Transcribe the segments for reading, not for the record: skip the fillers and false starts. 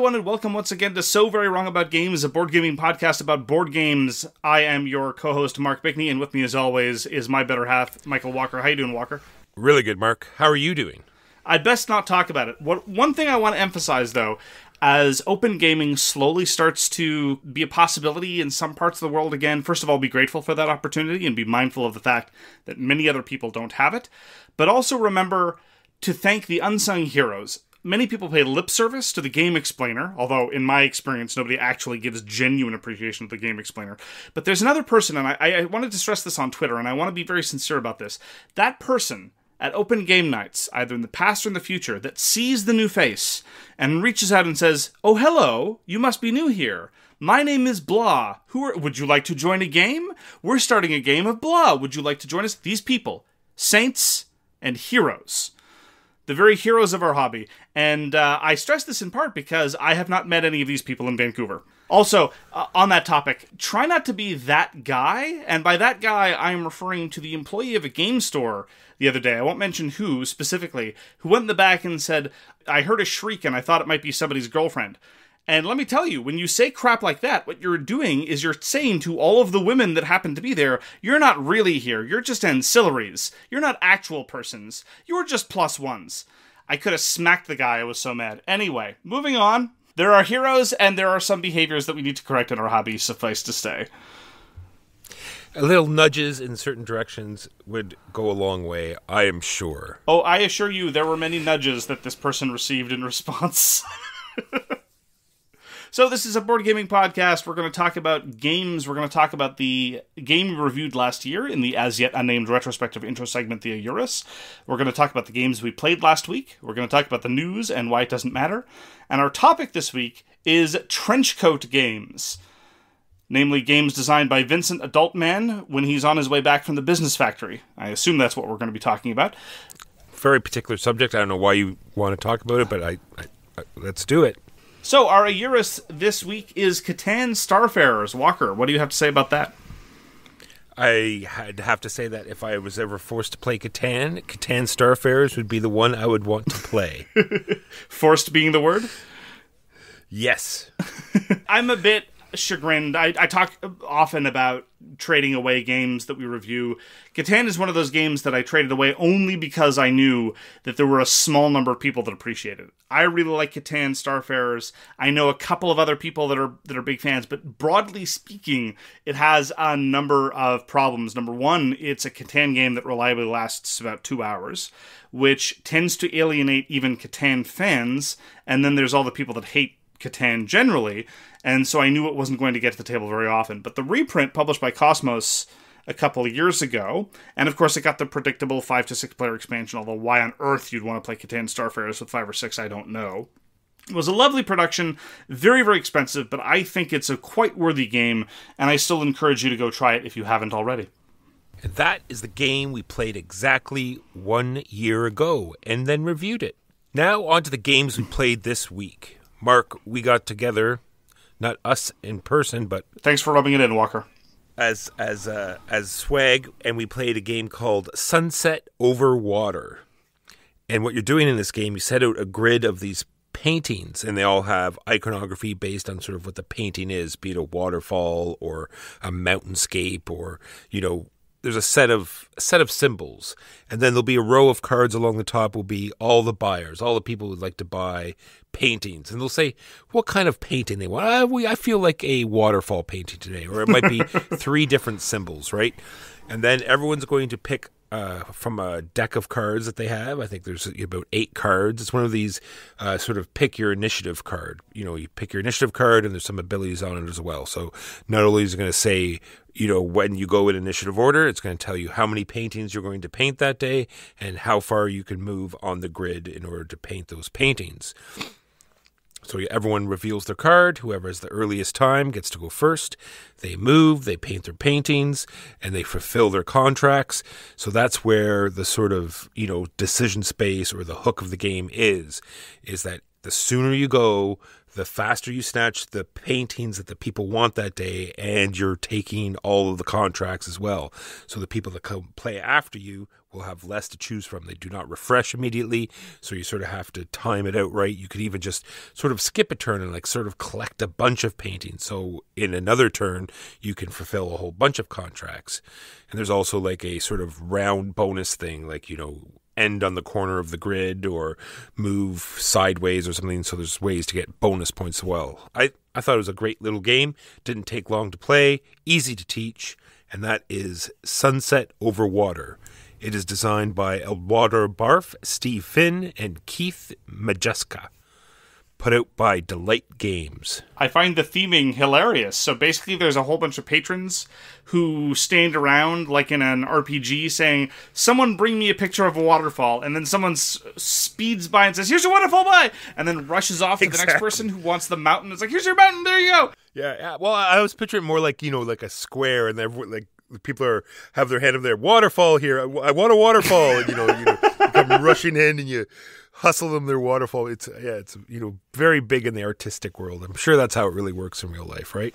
everyone, and welcome once again to So Very Wrong About Games, a board gaming podcast about board games. I am your co-host, Mark Bickney, and with me, as always, is my better half, Michael Walker. How you doing, Walker? Really good, Mark. How are you doing? I'd best not talk about it. One thing I want to emphasize, though, as open gaming slowly starts to be a possibility in some parts of the world again, first of all, be grateful for that opportunity and be mindful of the fact that many other people don't have it, but also remember to thank the unsung heroes. Many people pay lip service to the game explainer, although in my experience, nobody actually gives genuine appreciation to the game explainer. But there's another person, and I wanted to stress this on Twitter, and I want to be very sincere about this. That person at open game nights, either in the past or in the future, that sees the new face and reaches out and says, "Oh, hello, you must be new here. My name is blah. Would you like to join a game? We're starting a game of blah. Would you like to join us?" These people, saints and heroes. The very heroes of our hobby. And I stress this in part because I have not met any of these people in Vancouver. Also, on that topic, try not to be that guy. And by that guy, I am referring to the employee of a game store the other day. I won't mention who specifically, who went in the back and said, "I heard a shriek and I thought it might be somebody's girlfriend." And let me tell you, when you say crap like that, what you're doing is you're saying to all of the women that happen to be there, you're not really here. You're just ancillaries. You're not actual persons. You're just plus ones. I could have smacked the guy. I was so mad. Anyway, moving on. There are heroes and there are some behaviors that we need to correct in our hobby, suffice to say. A little nudges in certain directions would go a long way, I am sure. Oh, I assure you, there were many nudges that this person received in response. So this is a board gaming podcast. We're going to talk about games. We're going to talk about the game we reviewed last year in the as yet unnamed retrospective intro segment, the AYURIS. We're going to talk about the games we played last week. We're going to talk about the news and why it doesn't matter. And our topic this week is Trenchcoat Games. Namely, games designed by Vincent Adultman when he's on his way back from the business factory. I assume that's what we're going to be talking about. Very particular subject. I don't know why you want to talk about it, but I let's do it. So, our AYURIS this week is Catan Starfarers. Walker, what do you have to say about that? I have to say that if I was ever forced to play Catan Starfarers would be the one I would want to play. Forced being the word? Yes. I'm a bit chagrined. I talk often about trading away games that we review. Catan is one of those games that I traded away only because I knew that there were a small number of people that appreciated it. I really like Catan Starfarers. I know a couple of other people that are big fans, but broadly speaking, it has a number of problems. Number one, it's a Catan game that reliably lasts about 2 hours, which tends to alienate even Catan fans, and then there's all the people that hate Catan generally, and so I knew it wasn't going to get to the table very often. But the reprint published by KOSMOS a couple of years ago, and of course it got the predictable 5 to 6 player expansion, although why on earth you'd want to play Catan Starfarers with 5 or 6, I don't know. It was a lovely production, very, very expensive, but I think it's a quite worthy game, and I still encourage you to go try it if you haven't already. And that is the game we played exactly 1 year ago, and then reviewed it. Now on to the games we played this week. Mark, we got together, not us in person, but thanks for rubbing it in, Walker. As SVWAG, and we played a game called Sunset Over Water. And what you're doing in this game, you set out a grid of these paintings, and they all have iconography based on sort of what the painting is, be it a waterfall or a mountainscape, or there's a set of symbols, and then there'll be a row of cards along the top will be all the buyers, all the people who'd like to buy paintings, and they'll say what kind of painting they want. I feel like a waterfall painting today, or it might be 3 different symbols, right? And then everyone's going to pick from a deck of cards that they have. I think there's about 8 cards. It's one of these sort of pick your initiative card. You pick your initiative card, and there's some abilities on it as well. So not only is it going to say, when you go in initiative order, it's going to tell you how many paintings you're going to paint that day and how far you can move on the grid in order to paint those paintings. So everyone reveals their card. Whoever has the earliest time gets to go first. They move, they paint their paintings, and they fulfill their contracts. So that's where the sort of, decision space or the hook of the game is that the sooner you go, the faster you snatch the paintings that the people want that day, and you're taking all of the contracts as well. So the people that come play after you will have less to choose from. They do not refresh immediately, so you sort of have to time it out right. You could even just sort of skip a turn and like sort of collect a bunch of paintings. So in another turn, you can fulfill a whole bunch of contracts. And there's also like a sort of round bonus thing, like, you know, end on the corner of the grid or move sideways or something. So there's ways to get bonus points as well. I thought it was a great little game. Didn't take long to play, easy to teach, and that is Sunset Over Water. It is designed by Eduardo Baraf, Steve Finn, and Keith Matejka. Put out by Delight Games. I find the theming hilarious. So basically there's a whole bunch of patrons who stand around like in an RPG saying, someone bring me a picture of a waterfall, and then someone speeds by and says, here's your waterfall, bye, and then rushes off to the next person who wants the mountain. It's like, here's your mountain, there you go. Yeah. Well, I was picturing more like, you know, like a square, and everyone, like, people have their hand up there, waterfall here, I want a waterfall, and you come rushing in and you hustle them their waterfall. It's very big in the artistic world. I'm sure that's how it really works in real life, right?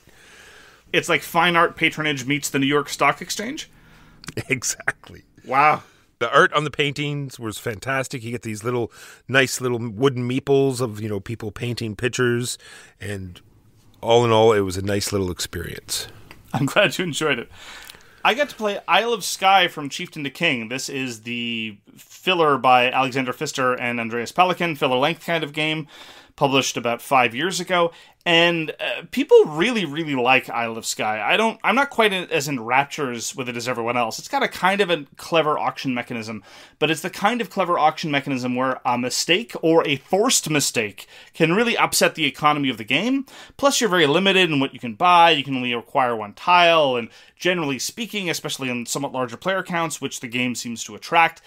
It's like fine art patronage meets the New York Stock Exchange. Exactly. Wow. The art on the paintings was fantastic. You get these nice little wooden meeples of, people painting pictures, and all in all, it was a nice little experience. I'm glad you enjoyed it. I got to play Isle of Skye from Chieftain to King. This is the filler by Alexander Pfister and Andreas Pelikan, filler-length kind of game, published about 5 years ago. And people really, really like Isle of Skye. I'm not quite as in raptures with it as everyone else. It's got a kind of a clever auction mechanism, but it's the kind of clever auction mechanism where a mistake or a forced mistake can really upset the economy of the game. Plus, you're very limited in what you can buy. You can only acquire one tile, and generally speaking, especially in somewhat larger player counts, which the game seems to attract,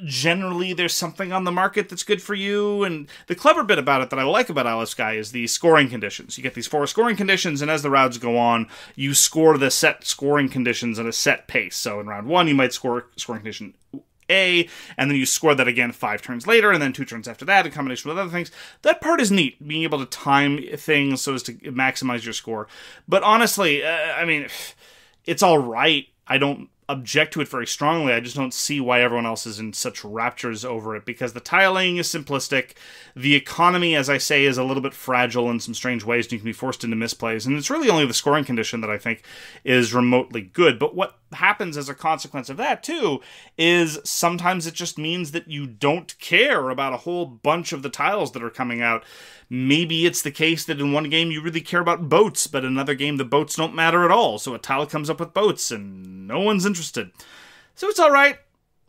generally there's something on the market that's good for you. And the clever bit about it that I like about Isle of Skye is the scoring conditions. You get these 4 scoring conditions, and as the rounds go on, you score the set scoring conditions at a set pace. So in round 1, you might score scoring condition A, and then you score that again 5 turns later, and then 2 turns after that in combination with other things. That part is neat, being able to time things so as to maximize your score. But honestly, it's all right. I don't object to it very strongly. I just don't see why everyone else is in such raptures over it, because the tiling is simplistic. The economy, as I say, is a little bit fragile in some strange ways, and you can be forced into misplays. And it's really only the scoring condition that I think is remotely good. But what happens as a consequence of that, too, is sometimes it just means that you don't care about a whole bunch of the tiles that are coming out. Maybe it's the case that in one game you really care about boats, but in another game the boats don't matter at all. So a tile comes up with boats and no one's interested. So it's all right.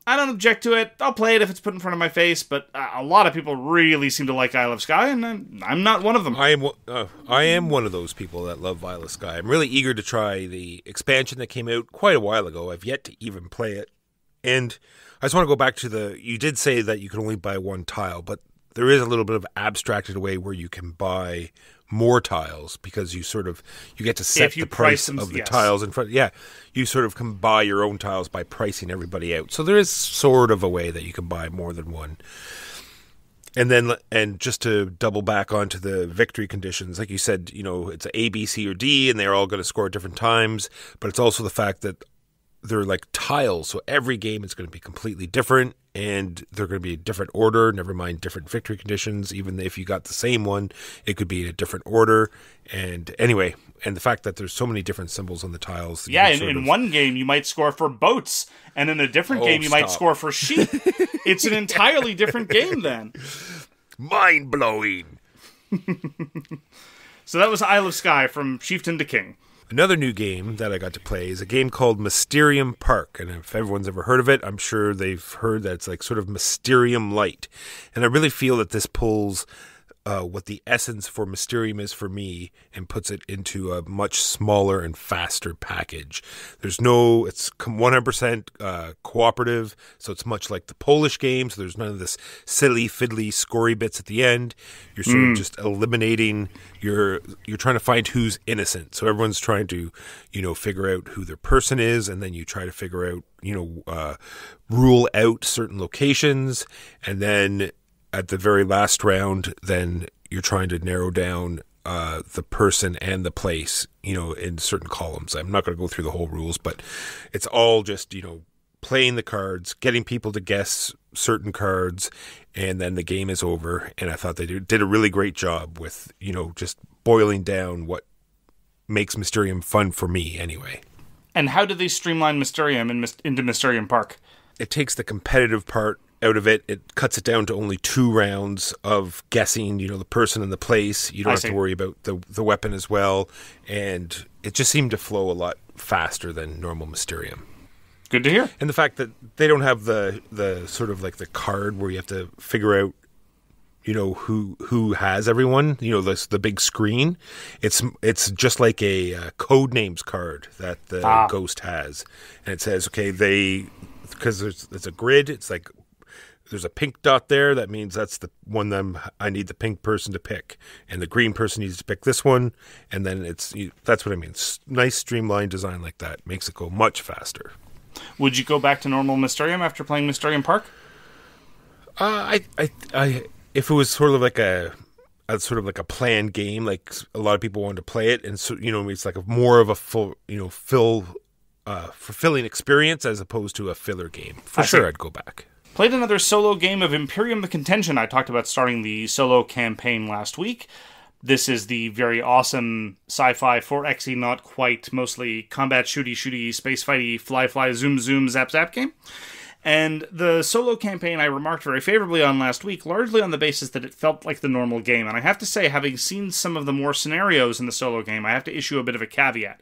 I don't object to it. I'll play it if it's put in front of my face, but a lot of people really seem to like Isle of Skye, and I'm not one of them. I am one of those people that love Isle of Skye. I'm really eager to try the expansion that came out quite a while ago. I've yet to even play it. And I just want to go back to you did say that you can only buy one tile, but there is a little bit of abstracted way where you can buy more tiles, because you get to set the price of the tiles in front. Yeah, you sort of can buy your own tiles by pricing everybody out. So there is sort of a way that you can buy more than one. And just to double back onto the victory conditions, like you said, it's A, B, C, or D, and they're all going to score at different times. But it's also the fact that they're like tiles, so every game is going to be completely different, and they're going to be a different order, never mind different victory conditions. Even if you got the same one, it could be in a different order. And anyway, and the fact that there's so many different symbols on the tiles. Yeah, in one game you might score for boats, and in a different game you might score for sheep. It's an entirely different game then. Mind-blowing. So that was Isle of Skye from Chieftain to King. Another new game that I got to play is a game called Mysterium Park. And if everyone's ever heard of it, I'm sure they've heard that it's like sort of Mysterium Light. And I really feel that this pulls what the essence for Mysterium is for me and puts it into a much smaller and faster package. It's 100% cooperative, so it's much like the Polish game, so there's none of this silly, fiddly, scory bits at the end. You're sort of just eliminating, you're trying to find who's innocent. So everyone's trying to, figure out who their person is, and then you try to figure out, rule out certain locations, and then at the very last round, then you're trying to narrow down the person and the place, in certain columns. I'm not going to go through the whole rules, but it's all just, playing the cards, getting people to guess certain cards, and then the game is over. And I thought they did a really great job with, just boiling down what makes Mysterium fun for me anyway. And how do they streamline Mysterium into Mysterium Park? It takes the competitive part out of it. It cuts it down to only 2 rounds of guessing, the person and the place. You don't have to worry about the weapon as well. And it just seemed to flow a lot faster than normal Mysterium. Good to hear. And the fact that they don't have the sort of like the card where you have to figure out, who has everyone, the big screen. It's just like a code names card that the ghost has. And it says, okay, because there's a grid, it's like there's a pink dot there. That means that's the one I need the pink person to pick. And the green person needs to pick this one. And then that's what I mean. Nice streamlined design like that makes it go much faster. Would you go back to normal Mysterium after playing Mysterium Park? If it was sort of like a planned game, like a lot of people wanted to play it, and so it's like more of a full, fulfilling experience as opposed to a filler game. For sure, I'd go back. Played another solo game of Imperium: The Contention. I talked about starting the solo campaign last week. This is the very awesome sci-fi 4Xe, not quite, mostly combat shooty, space fighty, fly, zoom, zap game. And the solo campaign I remarked very favorably on last week, largely on the basis that it felt like the normal game. And I have to say, having seen some of the more scenarios in the solo game, I have to issue a bit of a caveat.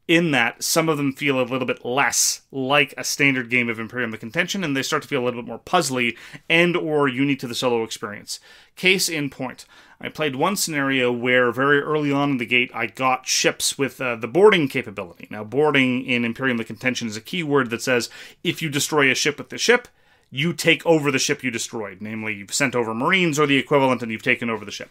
In that, some of them feel a little bit less like a standard game of Imperium: The Contention, and they start to feel a little bit more puzzly and or unique to the solo experience. Case in point, I played one scenario where very early on in the gate I got ships with the boarding capability. Now, boarding in Imperium: The Contention is a keyword that says if you destroy a ship with the ship, you take over the ship you destroyed. Namely, you've sent over Marines or the equivalent and you've taken over the ship.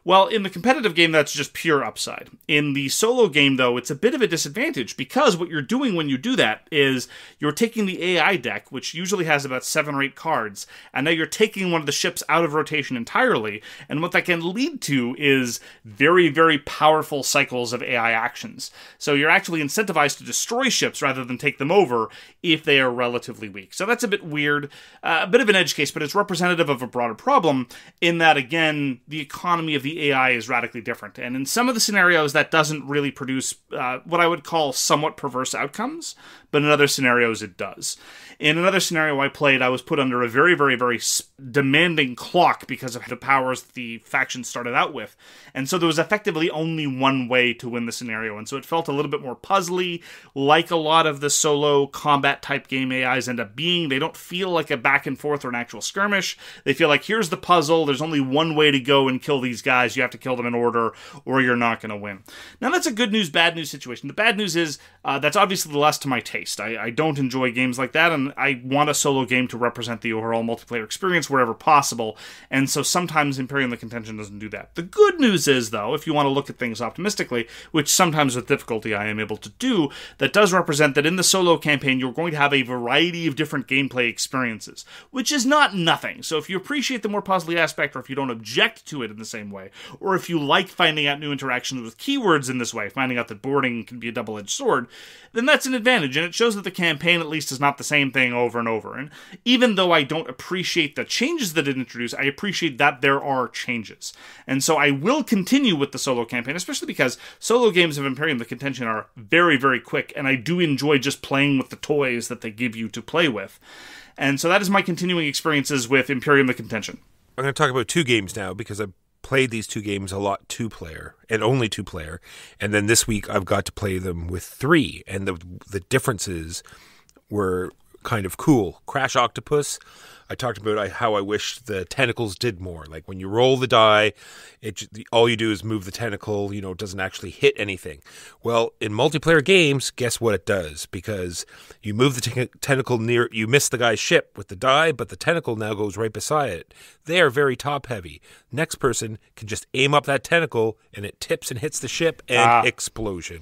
Well, in the competitive game, that's just pure upside. In the solo game, though, it's a bit of a disadvantage because what you're doing when you do that is you're taking the AI deck, which usually has about 7 or 8 cards, and now you're taking one of the ships out of rotation entirely, and what that can lead to is very, very powerful cycles of AI actions. So you're actually incentivized to destroy ships rather than take them over if they are relatively weak. So that's a bit weird, a bit of an edge case, but it's representative of a broader problem in that, again, the economy of the AI is radically different. And in some of the scenarios, that doesn't really produce what I would call somewhat perverse outcomes, but in other scenarios, it does. In another scenario I played, I was put under a very, very, very demanding clock because of the powers that the faction started out with. And so there was effectively only one way to win the scenario. And so it felt a little bit more puzzly, like a lot of the solo combat type game AIs end up being. They don't feel like a back and forth or an actual skirmish. They feel like, here's the puzzle. There's only one way to go and kill these guys. You have to kill them in order or you're not going to win. Now that's a good news, bad news situation. The bad news is that's obviously less to my taste. I don't enjoy games like that, and I want a solo game to represent the overall multiplayer experience wherever possible, and so sometimes Imperium: The Contention doesn't do that. The good news is, though, if you want to look at things optimistically, which sometimes with difficulty I am able to do, that does represent that in the solo campaign you're going to have a variety of different gameplay experiences, which is not nothing. So if you appreciate the more puzzly aspect, or if you don't object to it in the same way, or if you like finding out new interactions with keywords in this way, finding out that boarding can be a double-edged sword, then that's an advantage, and it shows that the campaign at least is not the same thing over and over. And even though I don't appreciate the changes that it introduced, I appreciate that there are changes. And so I will continue with the solo campaign, especially because solo games of Imperium: The Contention are very, very quick, and I do enjoy just playing with the toys that they give you to play with. And so that is my continuing experiences with Imperium: The Contention. I'm going to talk about 2 games now because I've played these 2 games a lot 2-player and only 2-player. And then this week I've got to play them with 3. And the differences were kind of cool. Crash Octopus, I talked about how I wish the tentacles did more. Like when you roll the die, all you do is move the tentacle, it doesn't actually hit anything. Well, in multiplayer games, guess what it does? Because you move the tentacle near, you miss the guy's ship with the die, but the tentacle now goes right beside it. They are very top heavy. Next person can just aim up that tentacle and it tips and hits the ship and explosion.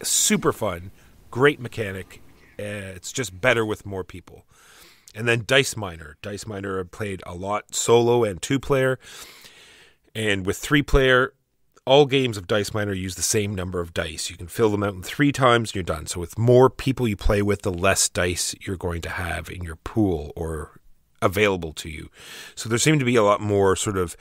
Super fun. Great mechanic. It's just better with more people. And then Dice Miner. Dice Miner I played a lot solo and 2-player. And with 3-player, all games of Dice Miner use the same number of dice. You can fill them out in 3 times and you're done. So with more people you play with, the less dice you're going to have in your pool or available to you. So there seemed to be a lot more sort of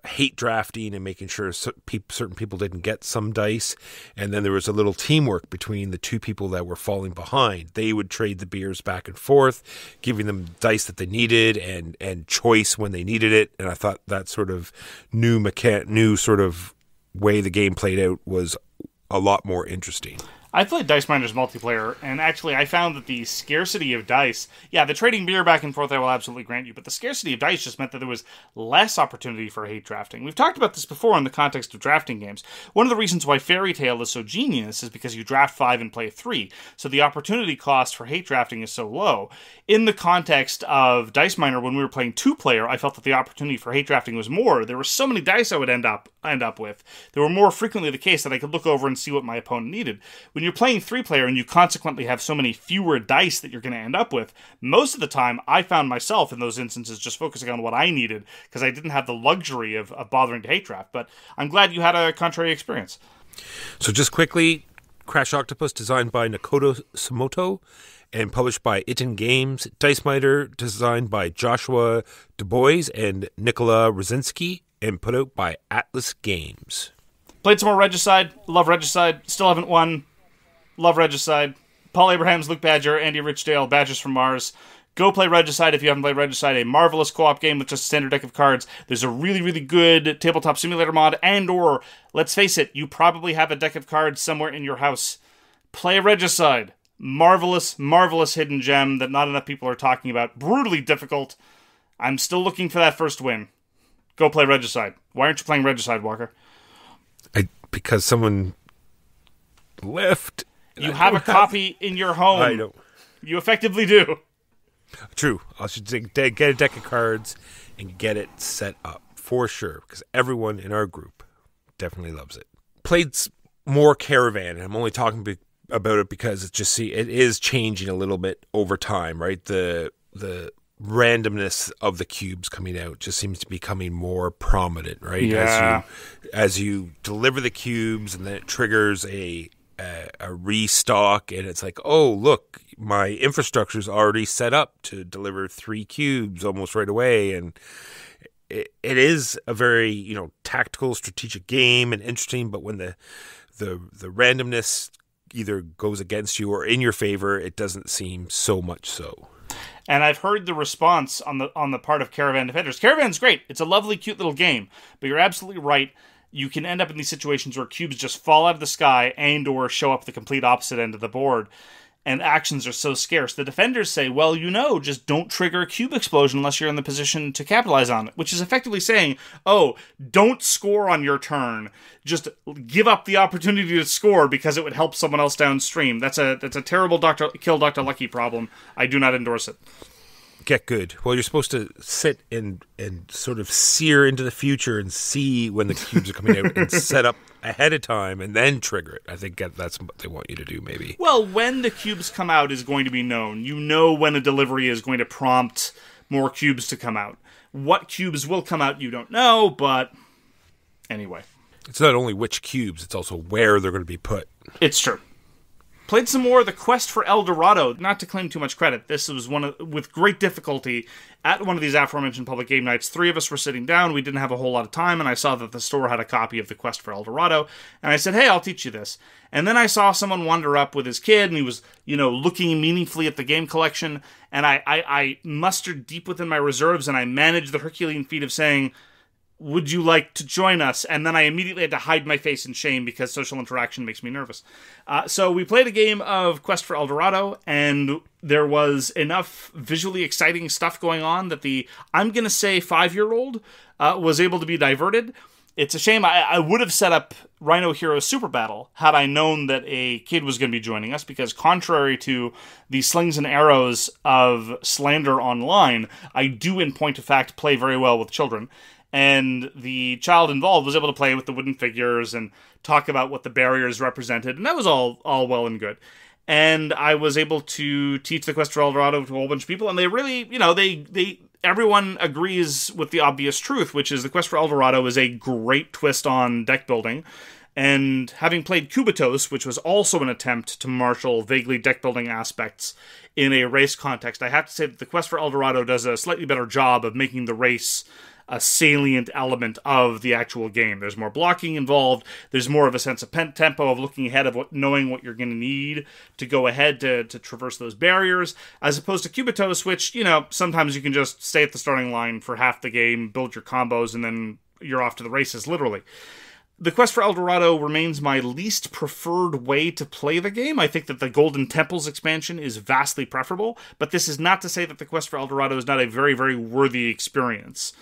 hate drafting and making sure certain people didn't get some dice. And then there was a little teamwork between the 2 people that were falling behind. They would trade the beers back and forth, giving them dice that they needed and choice when they needed it. And I thought that sort of new sort of way the game played out was a lot more interesting. I played Dice Miners multiplayer, and actually I found that the scarcity of dice, the trading beer back and forth I will absolutely grant you, but the scarcity of dice just meant that there was less opportunity for hate drafting. We've talked about this before in the context of drafting games. One of the reasons why Fairy Tale is so genius is because you draft 5 and play 3, so the opportunity cost for hate drafting is so low. In the context of Dice Miner, when we were playing 2-player, I felt that the opportunity for hate drafting was more. There were so many dice I would end up with. They were more frequently the case that I could look over and see what my opponent needed. When you're playing 3-player and you consequently have so many fewer dice that you're going to end up with, most of the time I found myself in those instances just focusing on what I needed because I didn't have the luxury of bothering to hate draft. But I'm glad you had a contrary experience. So just quickly, Crash Octopus, designed by Nakoto Samoto and published by Iten Games. Dice Miter, designed by Joshua Dubois and Nikola Rosinski, and put out by Atlas Games. Played some more Regicide. Love Regicide. Still haven't won. Love Regicide. Paul Abrahams, Luke Badger, Andy Richdale, Badgers from Mars. Go play Regicide if you haven't played Regicide. A marvelous co-op game with just a standard deck of cards. There's a really, really good tabletop simulator mod, and or, let's face it, you probably have a deck of cards somewhere in your house. Play Regicide. Marvelous, marvelous hidden gem that not enough people are talking about. Brutally difficult. I'm still looking for that first win. Go play Regicide. Why aren't you playing Regicide, Walker? Because someone left. You have a copy in your home. I know. You effectively do. True. I should get a deck of cards and get it set up for sure, because everyone in our group definitely loves it. Played more Caravan, and I'm only talking about it because it is changing a little bit over time, right? The randomness of the cubes coming out just seems to be becoming more prominent, right? Yeah. As you deliver the cubes, and then it triggers a restock, and it's like, oh, look, my infrastructure's already set up to deliver 3 cubes almost right away. And it is a very, tactical, strategic game and interesting, but when the randomness either goes against you or in your favor, it doesn't seem so much so. And I've heard the response on the part of Caravan Defenders. Caravan's great. It's a lovely, cute little game. But you're absolutely right. You can end up in these situations where cubes just fall out of the sky and or show up the complete opposite end of the board. And actions are so scarce. The defenders say, well, just don't trigger a cube explosion unless you're in the position to capitalize on it. Which is effectively saying, oh, don't score on your turn. Just give up the opportunity to score because it would help someone else downstream. That's a terrible Kill Dr. Lucky problem. I do not endorse it. Get good. Well, you're supposed to sit and sort of sear into the future and see when the cubes are coming out and set up ahead of time and then trigger it. I think that's what they want you to do, maybe. Well, when the cubes come out is going to be known. You know when a delivery is going to prompt more cubes to come out. What cubes will come out, you don't know, but anyway. It's not only which cubes, it's also where they're going to be put. It's true. Played some more The Quest for El Dorado. Not to claim too much credit, this was with great difficulty at one of these aforementioned public game nights. 3 of us were sitting down. We didn't have a whole lot of time, and I saw that the store had a copy of The Quest for El Dorado. And I said, hey, I'll teach you this. And then I saw someone wander up with his kid, and he was, looking meaningfully at the game collection. And I mustered deep within my reserves, and I managed the Herculean feat of saying, would you like to join us? And then I immediately had to hide my face in shame because social interaction makes me nervous. So we played a game of Quest for El Dorado, and there was enough visually exciting stuff going on that I'm going to say 5-year-old was able to be diverted. It's a shame. I would have set up Rhino Hero Super Battle had I known that a kid was going to be joining us, because contrary to the slings and arrows of slander online, I do in point of fact play very well with children. And the child involved was able to play with the wooden figures and talk about what the barriers represented, and that was all well and good. And I was able to teach the Quest for El Dorado to a whole bunch of people, and they really, everyone agrees with the obvious truth, which is the Quest for El Dorado is a great twist on deck building. And having played Kubitos, which was also an attempt to marshal vaguely deck-building aspects in a race context, I have to say that the Quest for El Dorado does a slightly better job of making the race a salient element of the actual game. There's more blocking involved. There's more of a sense of tempo, of looking ahead, of knowing what you're going to need to go ahead to traverse those barriers, as opposed to Kubitos, which, sometimes you can just stay at the starting line for half the game, build your combos, and then you're off to the races, literally. The Quest for El Dorado remains my least preferred way to play the game. I think that the Golden Temples expansion is vastly preferable, but this is not to say that the Quest for El Dorado is not a very, very worthy experience.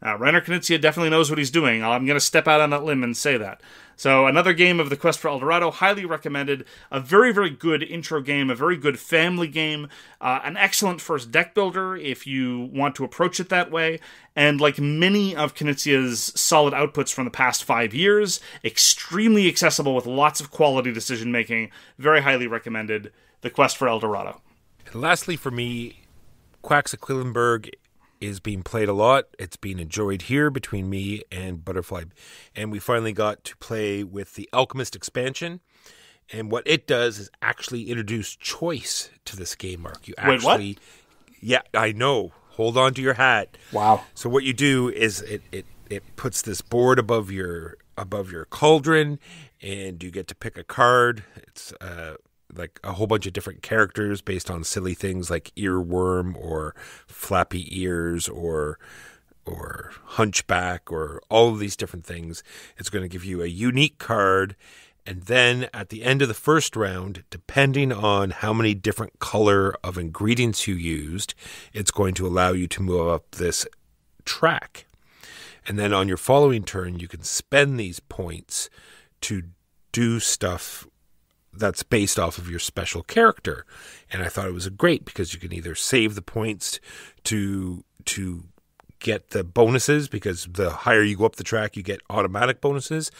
Rainer Knizia definitely knows what he's doing. I'm going to step out on that limb and say that. So another game of the Quest for El Dorado, highly recommended. A very, very good intro game, a very good family game, an excellent first deck builder if you want to approach it that way. And like many of Knizia's solid outputs from the past 5 years, extremely accessible with lots of quality decision making. Very highly recommended. The Quest for El Dorado. And lastly, for me, Quacks of Quedlinburg is being played a lot. It's being enjoyed here between me and Butterfly. And we finally got to play with the Alchemist expansion. And what it does is actually introduce choice to this game, Mark. You actually, wait, what? Yeah, I know. Hold on to your hat. Wow. So what you do is it puts this board above your cauldron, and you get to pick a card. It's like a whole bunch of different characters based on silly things like earworm or flappy ears or hunchback or all of these different things. It's going to give you a unique card, and then at the end of the first round, depending on how many different color of ingredients you used, it's going to allow you to move up this track. And then on your following turn, you can spend these points to do stuff that's based off of your special character. And I thought it was great because you can either save the points to get the bonuses, because the higher you go up the track, you get automatic bonuses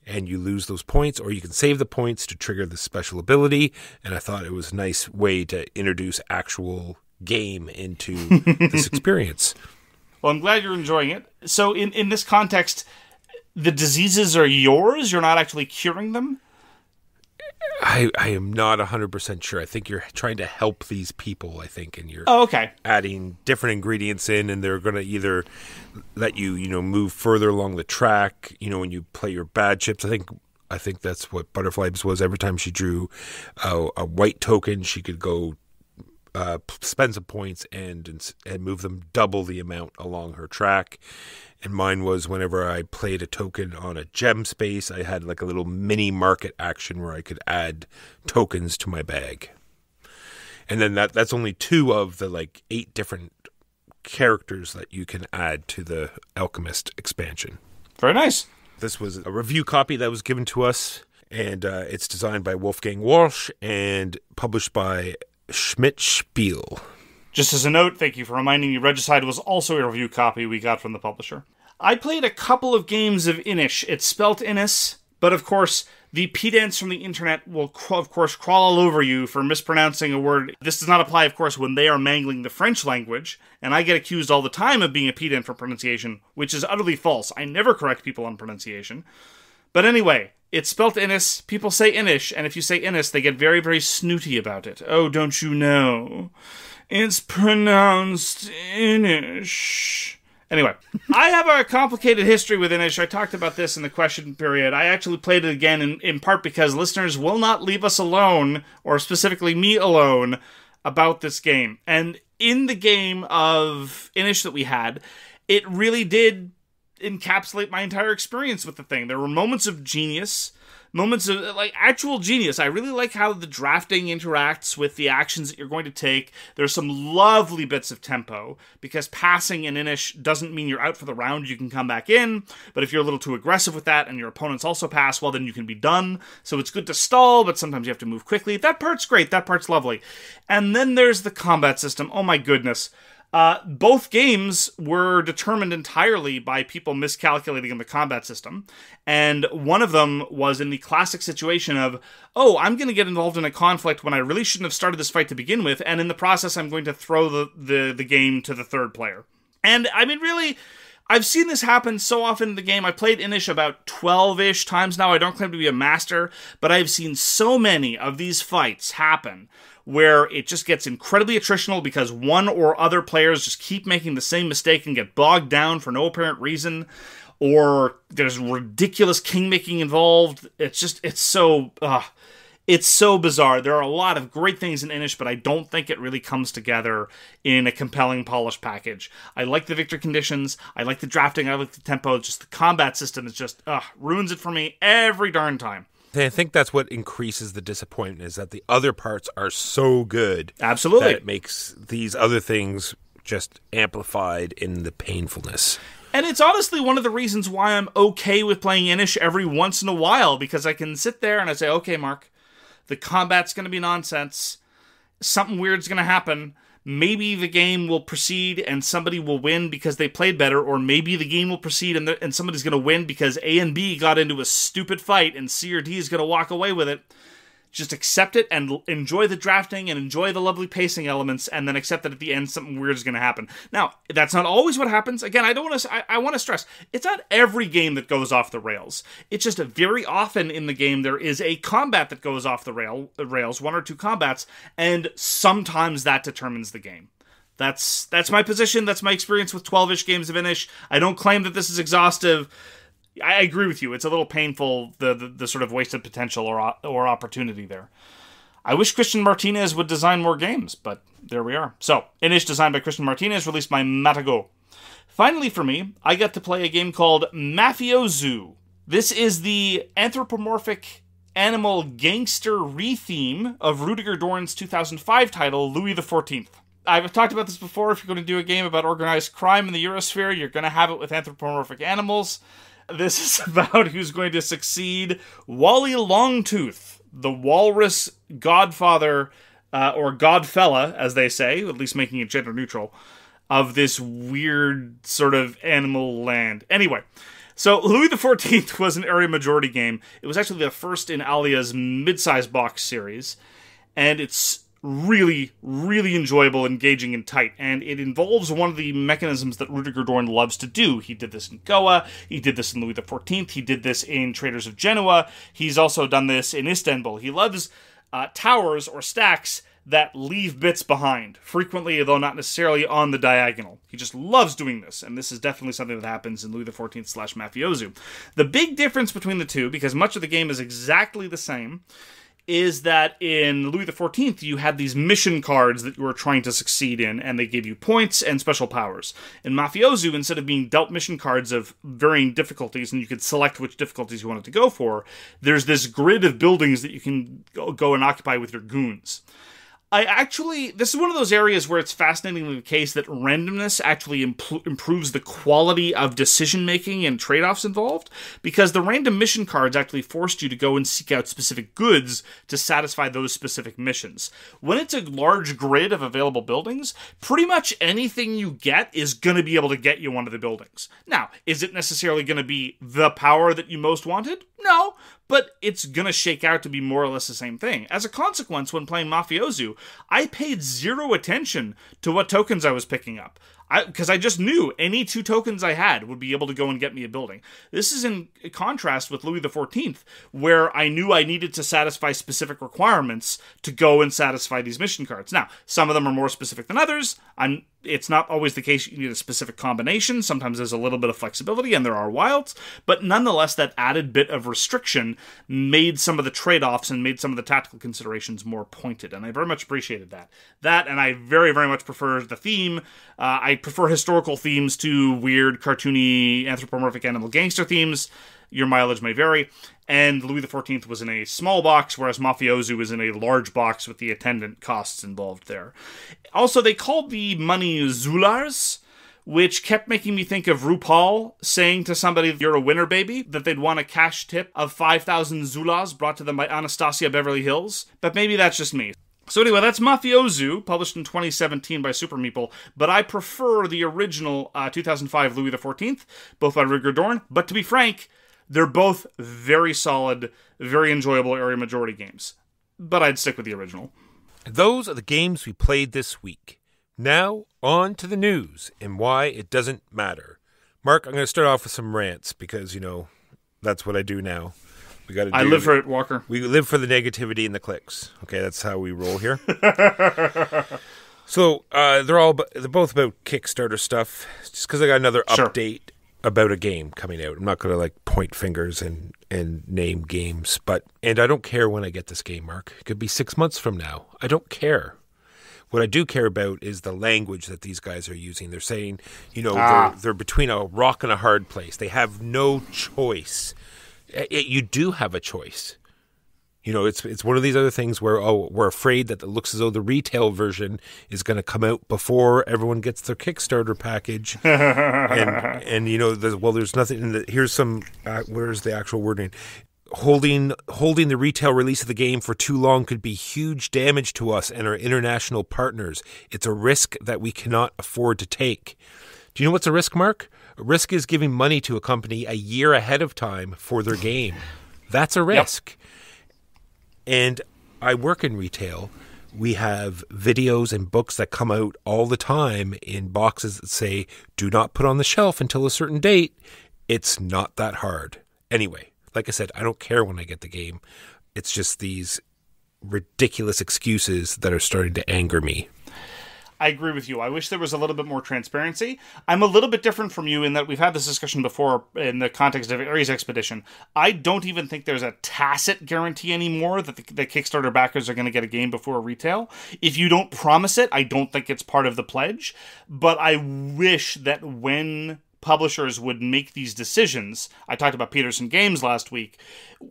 and you lose those points, or you can save the points to trigger the special ability. And I thought it was a nice way to introduce actual game into this experience. Well, I'm glad you're enjoying it. So in this context, the diseases are yours? You're not actually curing them? I am not 100% sure. I think you're trying to help these people, and you're adding different ingredients in, and they're going to either let you, move further along the track, when you play your bad chips. I think that's what Butterflies was. Every time she drew a white token, she could go spend some points and move them double the amount along her track. And mine was whenever I played a token on a gem space, I had like a little mini market action where I could add tokens to my bag. And then that's only 2 of the 8 different characters that you can add to the Alchemist expansion. Very nice. This was a review copy that was given to us, and it's designed by Wolfgang Walsh and published by Schmidt Spiel. Just as a note, thank you for reminding me, Regicide was also a review copy we got from the publisher. I played a couple of games of Inish. It's spelt Innis, but of course, the pedants from the internet will, of course, crawl all over you for mispronouncing a word. This does not apply, of course, when they are mangling the French language, and I get accused all the time of being a pedant for pronunciation, which is utterly false. I never correct people on pronunciation. But anyway, it's spelt Innis, people say Inish, and if you say Innis, they get very, very snooty about it. Oh, don't you know? It's pronounced Inish. Anyway, I have a complicated history with Inish. I talked about this in the question period. I actually played it again in part because listeners will not leave us alone, or specifically me alone, about this game. And in the game of Inish that we had, it really did encapsulate my entire experience with the thing. There were moments of genius, moments of actual genius. I really like how the drafting interacts with the actions that you're going to take. There's some lovely bits of tempo, because passing in Inish doesn't mean you're out for the round. You can come back in, but if you're a little too aggressive with that and your opponents also pass, well, then you can be done. So it's good to stall, but sometimes you have to move quickly. That part's great. That part's lovely. And then there's the combat system. Oh my goodness. Both games were determined entirely by people miscalculating in the combat system, and one of them was in the classic situation of, oh, I'm going to get involved in a conflict when I really shouldn't have started this fight to begin with, and in the process I'm going to throw the game to the third player. And, I mean, really, I've seen this happen so often in the game. I played Inish about 12-ish times now. I don't claim to be a master, but I've seen so many of these fights happen where it just gets incredibly attritional because one or other players just keep making the same mistake and get bogged down for no apparent reason, or there's ridiculous king-making involved. It's so bizarre. There are a lot of great things in Inish, but I don't think it really comes together in a compelling, polished package. I like the victory conditions, I like the drafting, I like the tempo, just the combat system is just, ruins it for me every darn time. I think that's what increases the disappointment, is that the other parts are so good. Absolutely. That it makes these other things just amplified in the painfulness. And it's honestly one of the reasons why I'm okay with playing Inish every once in a while, because I can sit there and I say, okay, Mark, the combat's going to be nonsense, something weird's going to happen, maybe the game will proceed and somebody will win because they played better, or maybe the game will proceed and somebody's going to win because A and B got into a stupid fight and C or D is going to walk away with it. Just accept it and enjoy the drafting and enjoy the lovely pacing elements, and then accept that at the end something weird is going to happen. Now, that's not always what happens. Again, I want to stress, it's not every game that goes off the rails. It's just very often in the game there is a combat that goes off the rails, one or two combats, and sometimes that determines the game. That's my position. That's my experience with 12-ish games of Inish. I don't claim that this is exhaustive. I agree with you. It's a little painful, the sort of wasted potential or opportunity there. I wish Christian Martinez would design more games, but there we are. So, Inish, designed by Christian Martinez, released by Matejka. Finally for me, I got to play a game called Mafioso. This is the anthropomorphic animal gangster re-theme of Rudiger Dorn's 2005 title, Louis XIV. I've talked about this before. If you're going to do a game about organized crime in the Eurosphere, you're going to have it with anthropomorphic animals. This is about who's going to succeed Wally Longtooth, the walrus godfather, or godfella, as they say, at least making it gender neutral, of this weird sort of animal land. Anyway, so Louis XIV was an area majority game. It was actually the first in Alia's mid-size box series, and it's really, really enjoyable, engaging, and tight. And it involves one of the mechanisms that Rudiger Dorn loves to do. He did this in Goa, he did this in Louis XIV, he did this in Traders of Genoa, he's also done this in Istanbul. He loves towers or stacks that leave bits behind, frequently, though not necessarily on the diagonal. He just loves doing this, and this is definitely something that happens in Louis XIV / Mafioso. The big difference between the two, because much of the game is exactly the same, is that in Louis XIV, you had these mission cards that you were trying to succeed in, and they gave you points and special powers. In Mafioso, instead of being dealt mission cards of varying difficulties, and you could select which difficulties you wanted to go for, there's this grid of buildings that you can go and occupy with your goons. This is one of those areas where it's fascinatingly the case that randomness actually improves the quality of decision-making and trade-offs involved, because the random mission cards actually forced you to go and seek out specific goods to satisfy those specific missions. When it's a large grid of available buildings, pretty much anything you get is going to be able to get you one of the buildings. Now, is it necessarily going to be the power that you most wanted? No, but it's going to shake out to be more or less the same thing. As a consequence, when playing Mafioso, I paid zero attention to what tokens I was picking up, because I just knew any 2 tokens I had would be able to go and get me a building. This is in contrast with Louis XIV, where I knew I needed to satisfy specific requirements to go and satisfy these mission cards. Now, some of them are more specific than others. It's not always the case you need a specific combination. Sometimes there's a little bit of flexibility, and there are wilds. But nonetheless, that added bit of restriction made some of the trade-offs and made some of the tactical considerations more pointed, and I very much appreciated that. And I very, very much prefer the theme. I prefer historical themes to weird, cartoony, anthropomorphic animal gangster themes. Your mileage may vary. And Louis XIV was in a small box, whereas Mafioso was in a large box with the attendant costs involved there. Also, they called the money Zulars, which kept making me think of RuPaul saying to somebody, "You're a winner, baby," that they'd want a cash tip of 5,000 Zulars brought to them by Anastasia Beverly Hills. But maybe that's just me. So anyway, that's Mafioso, published in 2017 by Super Meeple, but I prefer the original 2005 Louis XIV, both by Rudiger Dorn. But to be frank, they're both very solid, very enjoyable area majority games. But I'd stick with the original. Those are the games we played this week. Now, on to the news and why it doesn't matter. Mark, I'm going to start off with some rants because, that's what I do now. I live for it, Walker. We live for the negativity and the clicks. Okay, that's how we roll here. So, they're both about Kickstarter stuff. Just because I got another update about a game coming out. I'm not going to point fingers and name games, and I don't care when I get this game, Mark. It could be 6 months from now. I don't care. What I do care about is the language that these guys are using. They're saying, they're between a rock and a hard place. They have no choice. You do have a choice. It's one of these other things where, we're afraid that it looks as though the retail version is going to come out before everyone gets their Kickstarter package. and there's nothing in here's some, where's the actual wording? Holding the retail release of the game for too long could be huge damage to us and our international partners. It's a risk that we cannot afford to take. Do you know what's a risk, Mark? A risk is giving money to a company a year ahead of time for their game. That's a risk. Yep. And I work in retail. We have videos and books that come out all the time in boxes that say, do not put on the shelf until a certain date. It's not that hard. Anyway. Like I said, I don't care when I get the game. It's just these ridiculous excuses that are starting to anger me. I agree with you. I wish there was a little bit more transparency. I'm a little bit different from you in that we've had this discussion before in the context of Ares Expedition. I don't even think there's a tacit guarantee anymore that the Kickstarter backers are going to get a game before retail. If you don't promise it, I don't think it's part of the pledge. But I wish that when publishers would make these decisions, I talked about Peterson Games last week,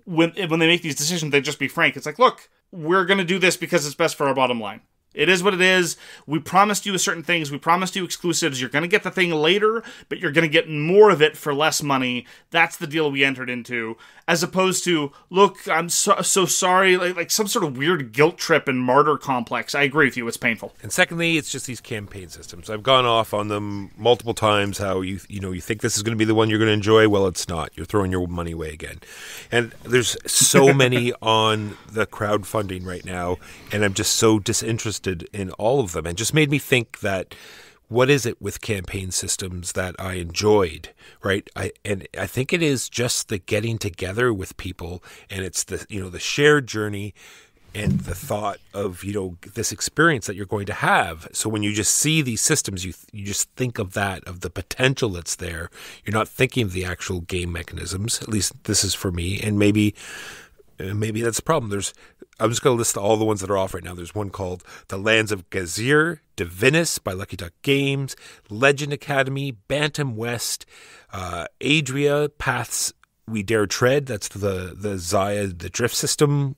when they make these decisions, they'd just be frank. It's like, look, we're going to do this because it's best for our bottom line. It is what it is. We promised you certain things. We promised you exclusives. You're going to get the thing later, but you're going to get more of it for less money. That's the deal we entered into. As opposed to, look, I'm so sorry, like some sort of weird guilt trip and martyr complex. I agree with you. It's painful. And secondly, it's just these campaign systems. I've gone off on them multiple times, how you think this is going to be the one you're going to enjoy. Well, it's not. You're throwing your money away again. And there's so many on the crowdfunding right now, and I'm just so disinterested in all of them, and just made me think that what is it with campaign systems that I enjoyed, right? I think it is just the getting together with people, and it's the the shared journey and the thought of this experience that you're going to have. So when you just see these systems, you just think of that, of the potential that's there. You're not thinking of the actual game mechanisms. At least this is for me, and maybe that's the problem. I'm just going to list all the ones that are off right now. There's one called The Lands of Gazir, Divinus by Lucky Duck Games, Legend Academy, Bantam West, Adria, Paths We Dare Tread. That's the Zaya, the Drift System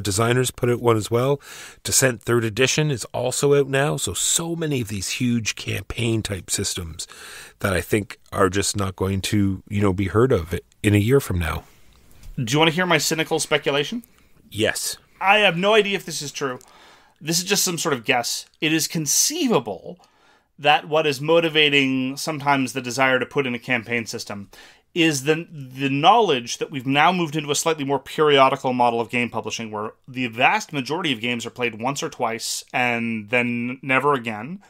designers put out one as well. Descent 3rd Edition is also out now. So many of these huge campaign type systems that I think are just not going to, be heard of in a year from now. Do you want to hear my cynical speculation? Yes. I have no idea if this is true. This is just some sort of guess. It is conceivable that what is motivating sometimes the desire to put in a campaign system is the knowledge that we've now moved into a slightly more periodical model of game publishing where the vast majority of games are played once or twice and then never again.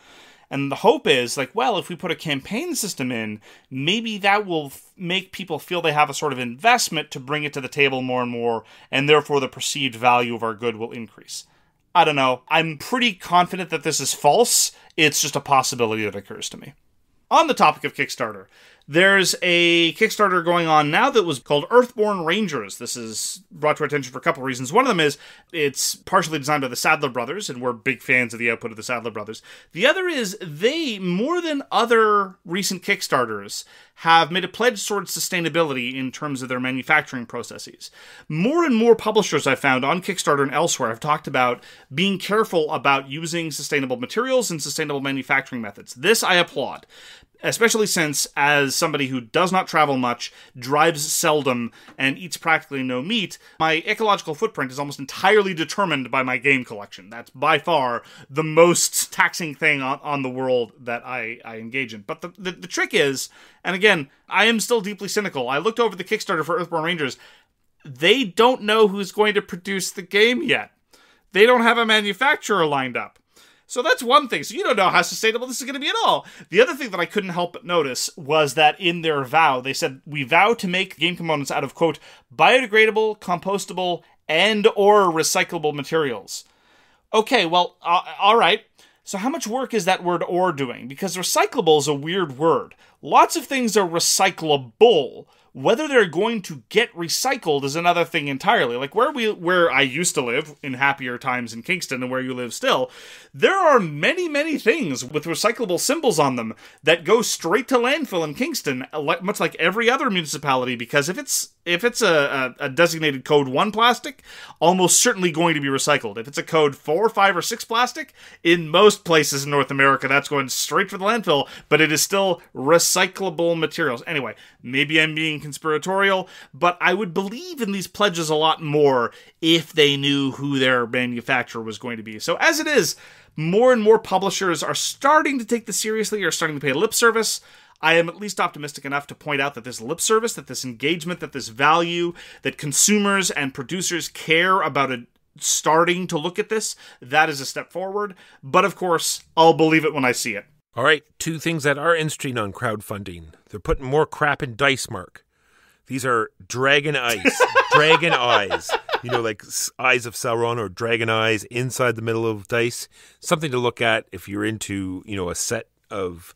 And the hope is, if we put a campaign system in, maybe that will make people feel they have a sort of investment to bring it to the table more and more, and therefore the perceived value of our good will increase. I don't know. I'm pretty confident that this is false. It's just a possibility that occurs to me. On the topic of Kickstarter, there's a Kickstarter going on now that was called Earthborne Rangers. This is brought to our attention for a couple of reasons. One of them is it's partially designed by the Sadler brothers, and we're big fans of the output of the Sadler brothers. The other is they, more than other recent Kickstarters, have made a pledge towards sustainability in terms of their manufacturing processes. More and more publishers I've found on Kickstarter and elsewhere have talked about being careful about using sustainable materials and sustainable manufacturing methods. This I applaud. Especially since, as somebody who does not travel much, drives seldom, and eats practically no meat, my ecological footprint is almost entirely determined by my game collection. That's by far the most taxing thing on the world that I engage in. But the trick is, and again, I am still deeply cynical, I looked over the Kickstarter for Earthborne Rangers. They don't know who's going to produce the game yet. They don't have a manufacturer lined up. So that's one thing. So you don't know how sustainable this is going to be at all. The other thing that I couldn't help but notice was that in their vow, they said, we vow to make game components out of, quote, biodegradable, compostable, and or recyclable materials. Okay, well, all right. So how much work is that word "or" doing? Because recyclable is a weird word. Lots of things are recyclable. Whether they're going to get recycled is another thing entirely. Like where I used to live in happier times in Kingston and where you live still, there are many, many things with recyclable symbols on them that go straight to landfill in Kingston, much like every other municipality, because if it's a designated code 1 plastic, almost certainly going to be recycled. If it's a code 4, 5, or 6 plastic, in most places in North America, that's going straight for the landfill, but it is still recyclable materials. Anyway, maybe I'm being conspiratorial, but I would believe in these pledges a lot more if they knew who their manufacturer was going to be. So as it is, more and more publishers are starting to take this seriously, are starting to pay lip service. I am at least optimistic enough to point out that this lip service, that this engagement, that this value, that consumers and producers care about starting to look at this, that is a step forward. But of course, I'll believe it when I see it. All right, 2 things that are interesting on crowdfunding. They're putting more crap in dice, Mark. These are dragon eyes. Dragon eyes. You know, like Eyes of Sauron or dragon eyes inside the middle of dice. Something to look at if you're into, a set of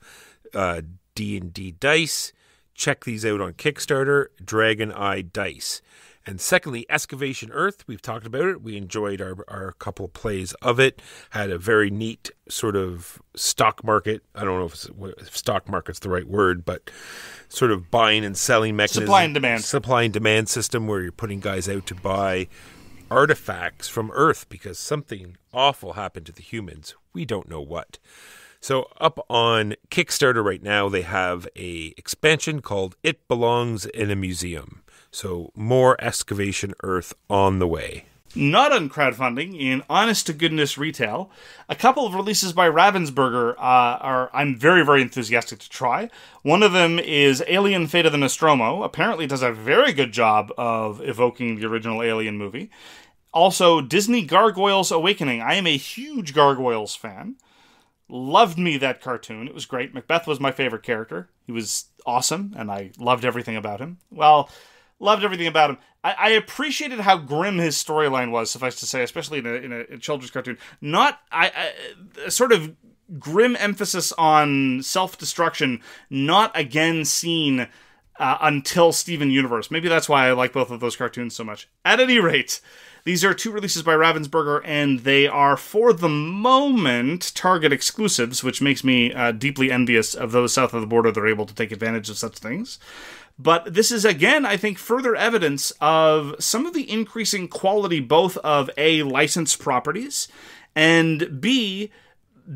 D&D dice. Check these out on Kickstarter, Dragon Eye Dice. And secondly, Excavation Earth. We've talked about it. We enjoyed our couple of plays of it. Had a very neat sort of stock market. I don't know if stock market's the right word, but sort of buying and selling mechanism. Supply and demand system where you're putting guys out to buy artifacts from Earth because something awful happened to the humans. We don't know what. So up on Kickstarter right now, they have a expansion called It Belongs in a Museum. So more Excavation Earth on the way. Not on crowdfunding, in honest-to-goodness retail, a couple of releases by Ravensburger I'm very, very enthusiastic to try. One of them is Alien: Fate of the Nostromo. Apparently does a very good job of evoking the original Alien movie. Also, Disney Gargoyles Awakening. I am a huge Gargoyles fan. Loved me that cartoon. It was great. Macbeth was my favorite character. He was awesome, and I loved everything about him. Well, loved everything about him. I appreciated how grim his storyline was, suffice to say, especially in a children's cartoon. Not a sort of grim emphasis on self-destruction, not again seen until Steven Universe. Maybe that's why I like both of those cartoons so much. At any rate, these are 2 releases by Ravensburger, and they are, for the moment, Target exclusives, which makes me deeply envious of those south of the border that are able to take advantage of such things. But this is, again, I think, further evidence of some of the increasing quality both of A, licensed properties, and B,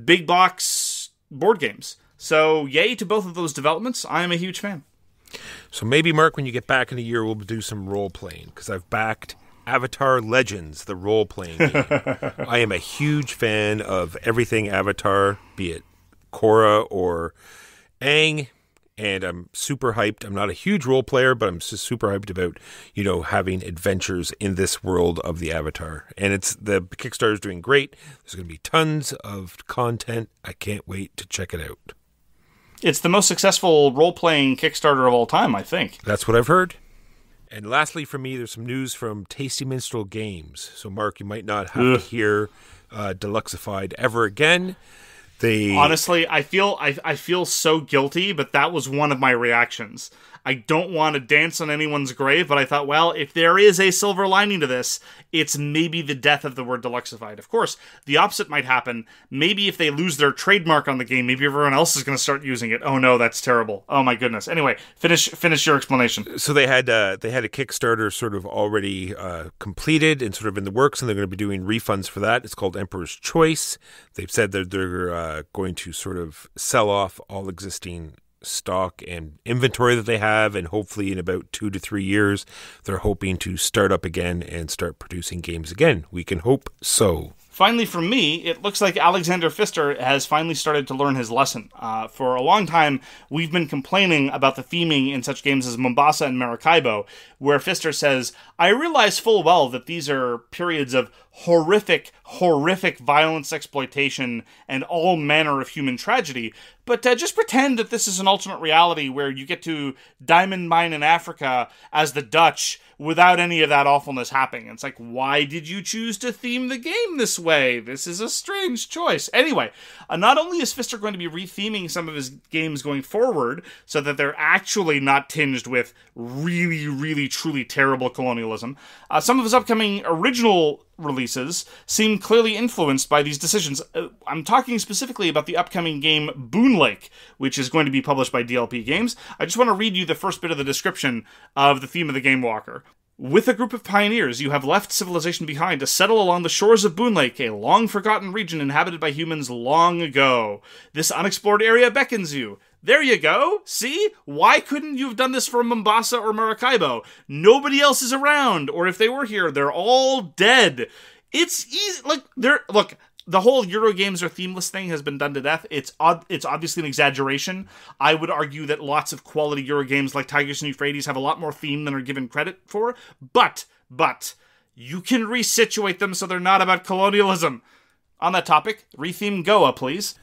big box board games. So, yay to both of those developments. I am a huge fan. So maybe, Mark, when you get back in a year, we'll do some role-playing, because I've backed Avatar Legends, the role-playing game. I am a huge fan of everything Avatar, be it Korra or Aang, and I'm super hyped. I'm not a huge role player, but I'm just super hyped about, having adventures in this world of the Avatar. And the Kickstarter is doing great. There's going to be tons of content. I can't wait to check it out. It's the most successful role-playing Kickstarter of all time, I think. That's what I've heard. And lastly, for me, there's some news from Tasty Minstrel Games. So, Mark, you might not have to hear Deluxified ever again. Honestly, I feel so guilty, but that was one of my reactions. I don't want to dance on anyone's grave, but I thought, well, if there is a silver lining to this, it's maybe the death of the word Deluxified. Of course, the opposite might happen. Maybe if they lose their trademark on the game, maybe everyone else is going to start using it. Oh no, that's terrible. Oh my goodness. Anyway, finish your explanation. So they had a Kickstarter sort of already completed and sort of in the works, and they're going to be doing refunds for that. It's called Emperor's Choice. They've said that they're going to sort of sell off all existing stock and inventory that they have, and hopefully in about 2 to 3 years they're hoping to start up again and start producing games again. We can hope so. Finally, from me, it looks like Oleksandr Pfister has finally started to learn his lesson. For a long time, we've been complaining about the theming in such games as Mombasa and Maracaibo, where Pfister says, I realize full well that these are periods of horrific violence, exploitation, and all manner of human tragedy, but just pretend that this is an alternate reality where you get to diamond mine in Africa as the Dutch without any of that awfulness happening. It's like, why did you choose to theme the game this way? This is a strange choice. Anyway, not only is Pfister going to be retheming some of his games going forward so that they're actually not tinged with really, truly terrible colonialism, some of his upcoming original releases seem clearly influenced by these decisions. I'm talking specifically about the upcoming game Boon Lake, which is going to be published by DLP Games. I just want to read you the first bit of the description of the theme of the Game Walker. With a group of pioneers, you have left civilization behind to settle along the shores of Boon Lake, a long-forgotten region inhabited by humans long ago. This unexplored area beckons you. There you go. See? Why couldn't you have done this for Mombasa or Maracaibo? Nobody else is around, or if they were here, they're all dead. It's easy. Look, the whole Euro games are themeless thing has been done to death. It's obviously an exaggeration. I would argue that lots of quality Euro games like Tigris and Euphrates have a lot more theme than are given credit for. But you can resituate them so they're not about colonialism. On that topic, retheme Goa, please.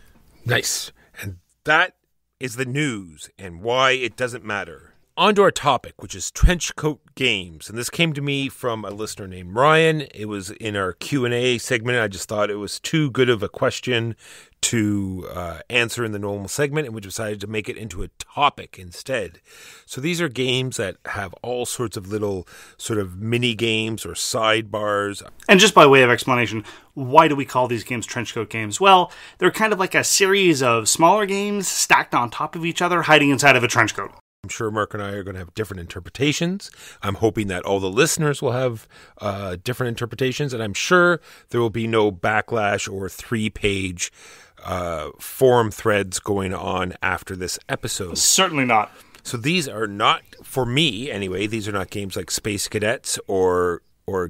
Nice. And that is the news and why it doesn't matter. On to our topic, which is Trenchcoat Games. And this came to me from a listener named Ryan. It was in our Q&A segment. I just thought it was too good of a question to answer in the normal segment, and we decided to make it into a topic instead. So these are games that have all sorts of little sort of mini games or sidebars. And just by way of explanation, why do we call these games Trenchcoat Games? Well, they're kind of like a series of smaller games stacked on top of each other, hiding inside of a trench coat. I'm sure Mark and I are going to have different interpretations. I'm hoping that all the listeners will have different interpretations, and I'm sure there will be no backlash or 3-page forum threads going on after this episode. Certainly not. So these are not, for me anyway, these are not games like Space Cadets or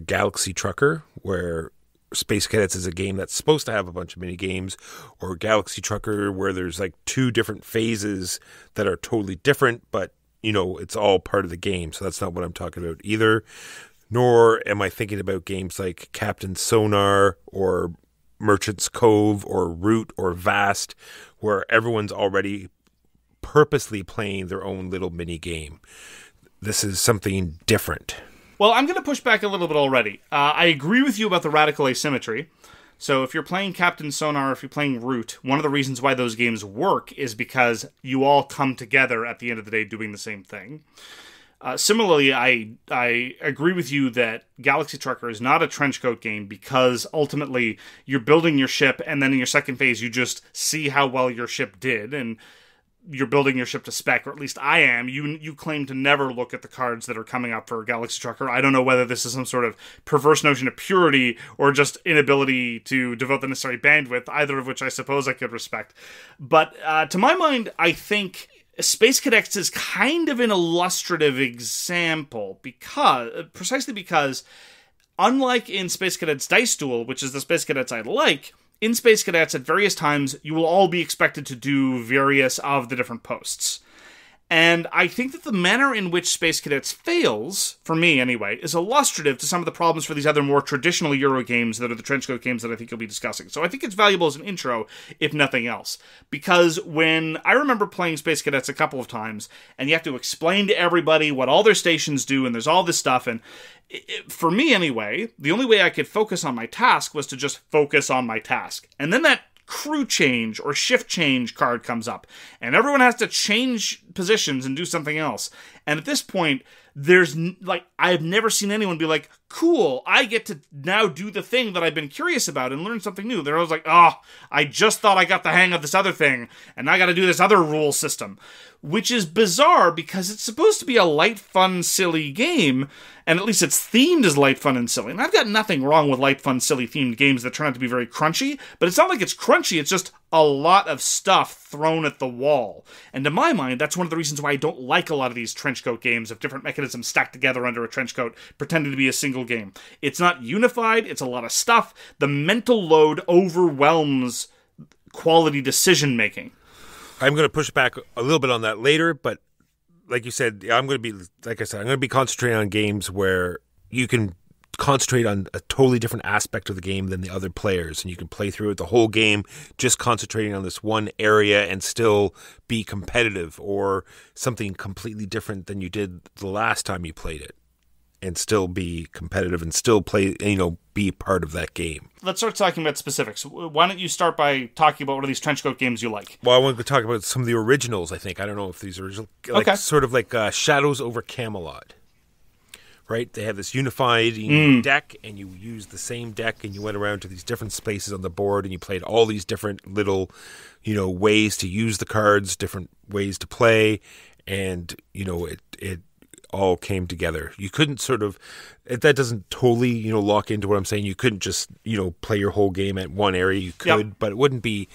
Galaxy Trucker, where Space Cadets is a game that's supposed to have a bunch of mini games, or Galaxy Trucker where there's like 2 different phases that are totally different, but it's all part of the game. So that's not what I'm talking about either. Nor am I thinking about games like Captain Sonar or Merchant's Cove or Root or Vast, where everyone's already purposely playing their own little mini game. This is something different. Well, I'm going to push back a little bit already. I agree with you about the radical asymmetry. So if you're playing Captain Sonar, if you're playing Root, one of the reasons why those games work is because you all come together at the end of the day doing the same thing. Similarly, I agree with you that Galaxy Trucker is not a trenchcoat game because ultimately you're building your ship, and then in your second phase you just see how well your ship did, and you're building your ship to spec, or at least I am. You claim to never look at the cards that are coming up for Galaxy Trucker. I don't know whether this is some sort of perverse notion of purity or just inability to devote the necessary bandwidth, either of which I suppose I could respect. But to my mind, I think Space Cadets is kind of an illustrative example precisely because unlike in Space Cadets Dice Duel, which is the Space Cadets I like, in Space Cadets, at various times, you will all be expected to do various of the different posts. And I think that the manner in which Space Cadets fails, for me anyway, is illustrative to some of the problems for these other more traditional Euro games that are the Trenchcoat games that I think you'll be discussing. So I think it's valuable as an intro, if nothing else. Because when I remember playing Space Cadets a couple of times, and you have to explain to everybody what all their stations do, and there's all this stuff, and for me anyway, the only way I could focus on my task was to just focus on my task. And then that crew change or shift change card comes up, and everyone has to change positions and do something else. And at this point, there's I've never seen anyone be like, cool, I get to now do the thing that I've been curious about and learn something new. They're always like, oh, I just thought I got the hang of this other thing, and I got to do this other rule system. Which is bizarre because it's supposed to be a light, fun, silly game, and at least it's themed as light, fun, and silly. And I've got nothing wrong with light, fun, silly themed games that turn out to be very crunchy, but it's not like it's crunchy, it's just a lot of stuff thrown at the wall. And to my mind, that's one of the reasons why I don't like a lot of these Trenchcoat games of different mechanisms stacked together under a trenchcoat, pretending to be a single game. It's not unified, it's a lot of stuff. The mental load overwhelms quality decision-making. I'm going to push back a little bit on that later, but like you said, I'm going to be concentrating on games where you can concentrate on a totally different aspect of the game than the other players, and you can play through it the whole game just concentrating on this one area and still be competitive, or something completely different than you did the last time you played it and still be competitive and still play, be part of that game. Let's start talking about specifics. Why don't you start by talking about one of these Trenchcoat games you like? Well, I want to talk about some of the originals, I think. I don't know if these are original, sort of like Shadows over Camelot. Right? They have this unified deck, and you use the same deck, and you went around to these different spaces on the board, and you played all these different little, ways to use the cards, different ways to play, and, it all came together. You couldn't that doesn't totally, lock into what I'm saying. You couldn't just, play your whole game at one area. You could, but it wouldn't be...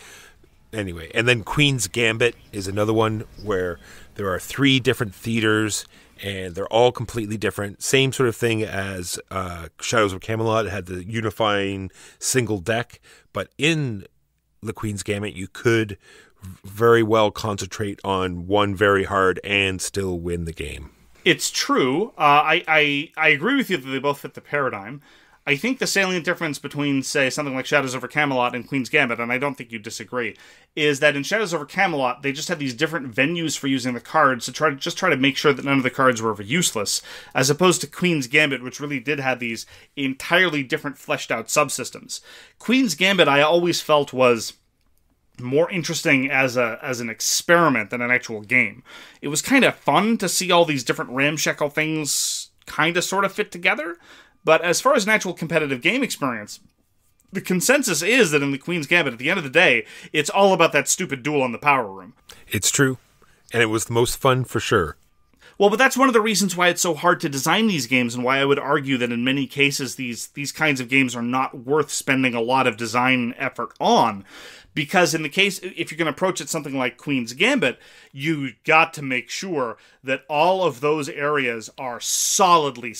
Anyway, and then Queen's Gambit is another one where there are 3 different theaters, and they're all completely different. Same sort of thing as Shadows of Camelot. It had the unifying single deck, but in the Queen's Gambit, you could very well concentrate on one very hard and still win the game. It's true. I agree with you that they both fit the paradigm. I think the salient difference between, say, something like Shadows over Camelot and Queen's Gambit, and I don't think you disagree, is that in Shadows over Camelot, they just had these different venues for using the cards to try to make sure that none of the cards were ever useless, as opposed to Queen's Gambit, which really did have these entirely different fleshed-out subsystems. Queen's Gambit, I always felt, was more interesting as an experiment than an actual game. It was kind of fun to see all these different ramshackle things kind of sort of fit together. But as far as an actual competitive game experience, the consensus is that in the Queen's Gambit, at the end of the day, it's all about that stupid duel in the power room. It's true. And it was the most fun for sure. Well, but that's one of the reasons why it's so hard to design these games, and why I would argue that in many cases these kinds of games are not worth spending a lot of design effort on. Because in the case, if you're going to approach it something like Queen's Gambit, you got to make sure that all of those areas are solidly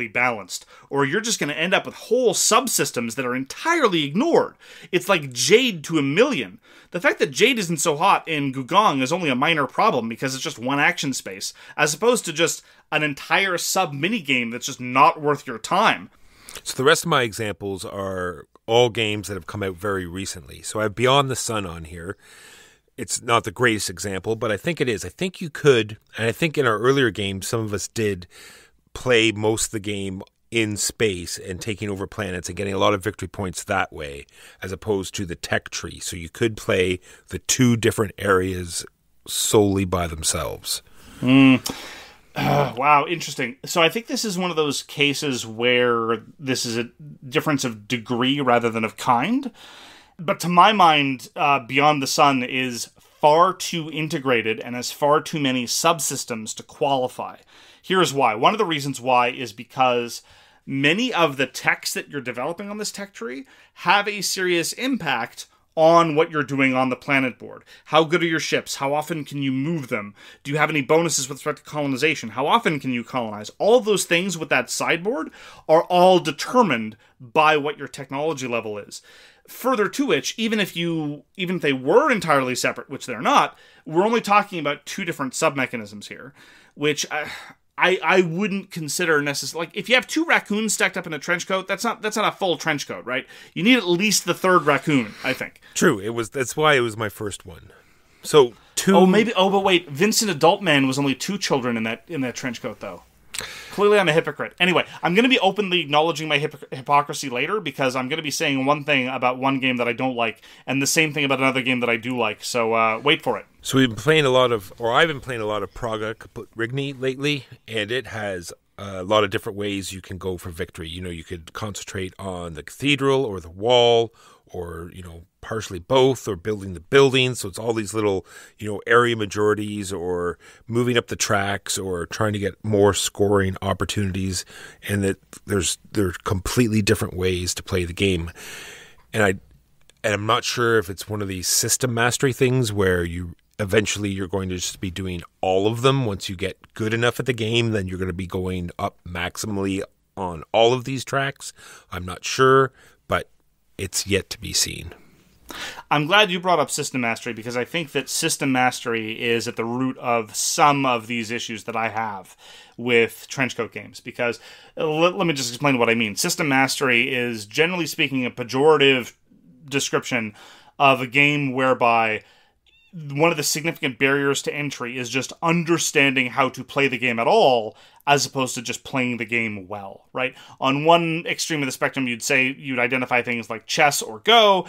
balanced, or you're just going to end up with whole subsystems that are entirely ignored. It's like Jade to a million. The fact that Jade isn't so hot in Gugong is only a minor problem because it's just one action space, as opposed to just an entire sub-minigame that's just not worth your time. So the rest of my examples are all games that have come out very recently. So I have Beyond the Sun on here. It's not the greatest example, but I think it is. I think you could, and I think in our earlier games, some of us did play most of the game in space and taking over planets and getting a lot of victory points that way, as opposed to the tech tree. So you could play the 2 different areas solely by themselves. Wow, interesting. So I think this is one of those cases where this is a difference of degree rather than of kind. But to my mind, Beyond the Sun is far too integrated and has far too many subsystems to qualify. Here's why. One of the reasons why is because many of the techs that you're developing on this tech tree have a serious impact on what you're doing on the planet board. How good are your ships? How often can you move them? Do you have any bonuses with respect to colonization? How often can you colonize? All of those things with that sideboard are all determined by what your technology level is. Further to which, even if they were entirely separate, which they're not, we're only talking about 2 different sub-mechanisms here, which I wouldn't consider necessary. Like, if you have 2 raccoons stacked up in a trench coat, that's not a full trench coat, right? You need at least the 3rd raccoon, I think. True. That's why it was my first one. So 2. But wait, Vincent Adult Man was only 2 children in that trench coat, though. Clearly I'm a hypocrite. Anyway, I'm going to be openly acknowledging my hypocrisy later, because I'm going to be saying one thing about one game that I don't like, and the same thing about another game that I do like. So wait for it. So I've been playing a lot of Praga Kaput Rigny lately, and it has a lot of different ways you can go for victory. You could concentrate on the cathedral or the wall, or, partially both, or building the buildings. So it's all these little, area majorities, or moving up the tracks, or trying to get more scoring opportunities. And that there's completely different ways to play the game. And And I'm not sure if it's one of these system mastery things where eventually you're going to just be doing all of them. Once you get good enough at the game, then you're going to be going up maximally on all of these tracks. I'm not sure, but it's yet to be seen. I'm glad you brought up system mastery, because I think that system mastery is at the root of some of these issues that I have with Trenchcoat Games. Because let me just explain what I mean. System mastery is, generally speaking, a pejorative description of a game whereby one of the significant barriers to entry is just understanding how to play the game at all, as opposed to just playing the game well, right? On one extreme of the spectrum, you'd identify things like chess or Go,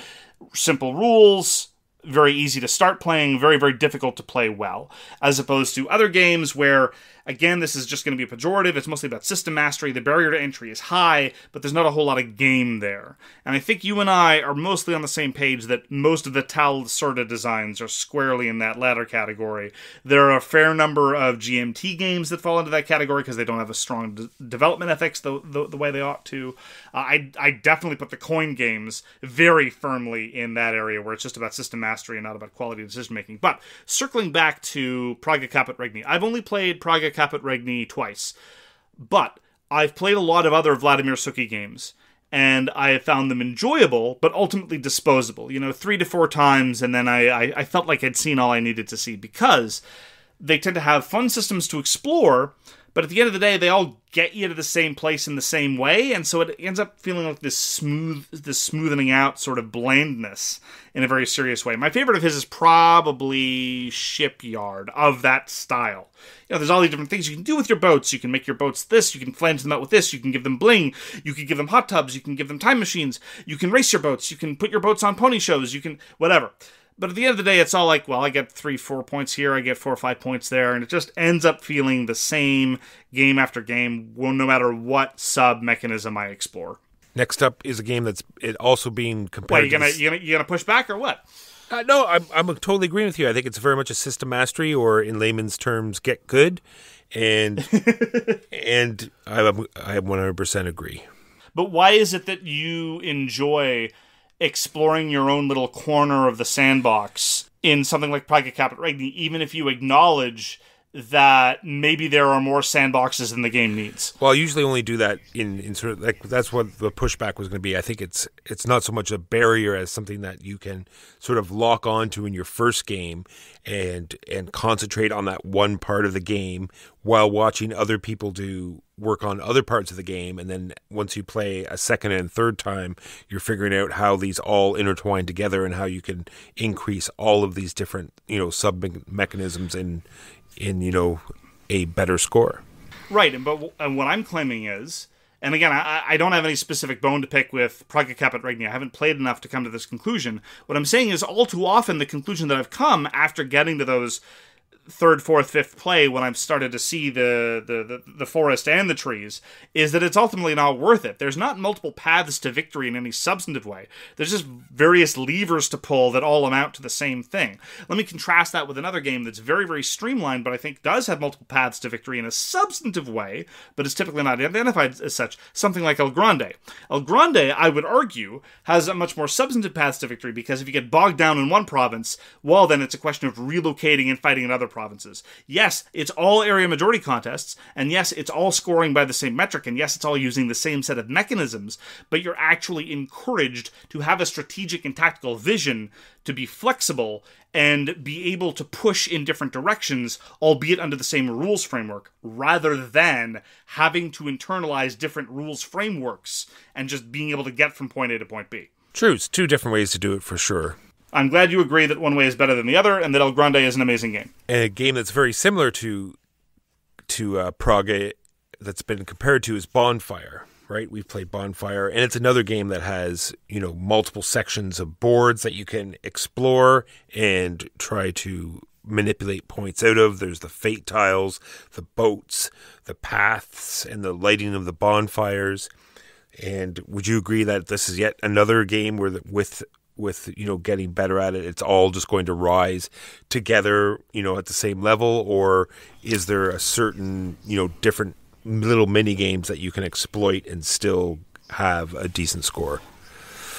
simple rules, very easy to start playing, very, very difficult to play well, as opposed to other games where, again, this is just going to be a pejorative. It's mostly about system mastery. The barrier to entry is high, but there's not a whole lot of game there. And I think you and I are mostly on the same page that most of the Tal Sorta designs are squarely in that latter category. There are a fair number of GMT games that fall into that category because they don't have a strong development ethics the way they ought to. I definitely put the coin games very firmly in that area where it's just about system mastery and not about quality decision making. But circling back to Praga Caput Regni, I've only played Praga Caput Regni twice, but I've played a lot of other Vladimir Suki games, and I have found them enjoyable, but ultimately disposable. 3 to 4 times, and then I felt like I'd seen all I needed to see, because they tend to have fun systems to explore, but at the end of the day, they all get you to the same place in the same way, and so it ends up feeling like this smoothing out sort of blandness in a very serious way. My favorite of his is probably Shipyard, of that style. There's all these different things you can do with your boats. You can make your boats this, you can flange them out with this, you can give them bling, you can give them hot tubs, you can give them time machines, you can race your boats, you can put your boats on pony shows, you can whatever. But at the end of the day, it's all like, well, I get 3-4 points here, I get 4 or 5 points there, and it just ends up feeling the same game after game, no matter what sub-mechanism I explore. Next up is a game that's also being compared. What, you gonna push back or what? No, I'm totally agreeing with you. I think it's very much a system mastery, or in layman's terms, get good, and and I 100% agree. But why is it that you enjoy exploring your own little corner of the sandbox in something like Praga Caput Regni, even if you acknowledge that maybe there are more sandboxes than the game needs? Well, I usually only do that in sort of like, that's what the pushback was going to be. I think it's not so much a barrier as something that you can sort of lock onto in your first game and concentrate on that one part of the game while watching other people do work on other parts of the game, and then once you play a second and third time, you're figuring out how these all intertwine together and how you can increase all of these different sub mechanisms in a better score. Right, and what I'm claiming is, and again, I don't have any specific bone to pick with Praga Caput Regni. I haven't played enough to come to this conclusion. What I'm saying is, all too often, the conclusion that I've come after getting to those third, fourth, fifth play, when I've started to see the forest and the trees, is that it's ultimately not worth it. There's not multiple paths to victory in any substantive way. There's just various levers to pull that all amount to the same thing. Let me contrast that with another game that's very, very streamlined, but I think does have multiple paths to victory in a substantive way, but is typically not identified as such. Something like El Grande. El Grande, I would argue, has a much more substantive paths to victory, because if you get bogged down in one province, well, then it's a question of relocating and fighting in other provinces. Yes, it's all area majority contests, and yes, it's all scoring by the same metric, and yes, it's all using the same set of mechanisms, but you're actually encouraged to have a strategic and tactical vision, to be flexible, and be able to push in different directions, albeit under the same rules framework, rather than having to internalize different rules frameworks and just being able to get from point A to point B. True, it's two different ways to do it for sure. I'm glad you agree that one way is better than the other, and that El Grande is an amazing game. And a game that's very similar to Praga that's been compared to is Bonfire, right? We've played Bonfire, and it's another game that has, multiple sections of boards that you can explore and try to manipulate points out of. There's the fate tiles, the boats, the paths, and the lighting of the bonfires. And would you agree that this is yet another game where with getting better at it, it's all just going to rise together, at the same level? Or is there a certain, different little mini games that you can exploit and still have a decent score?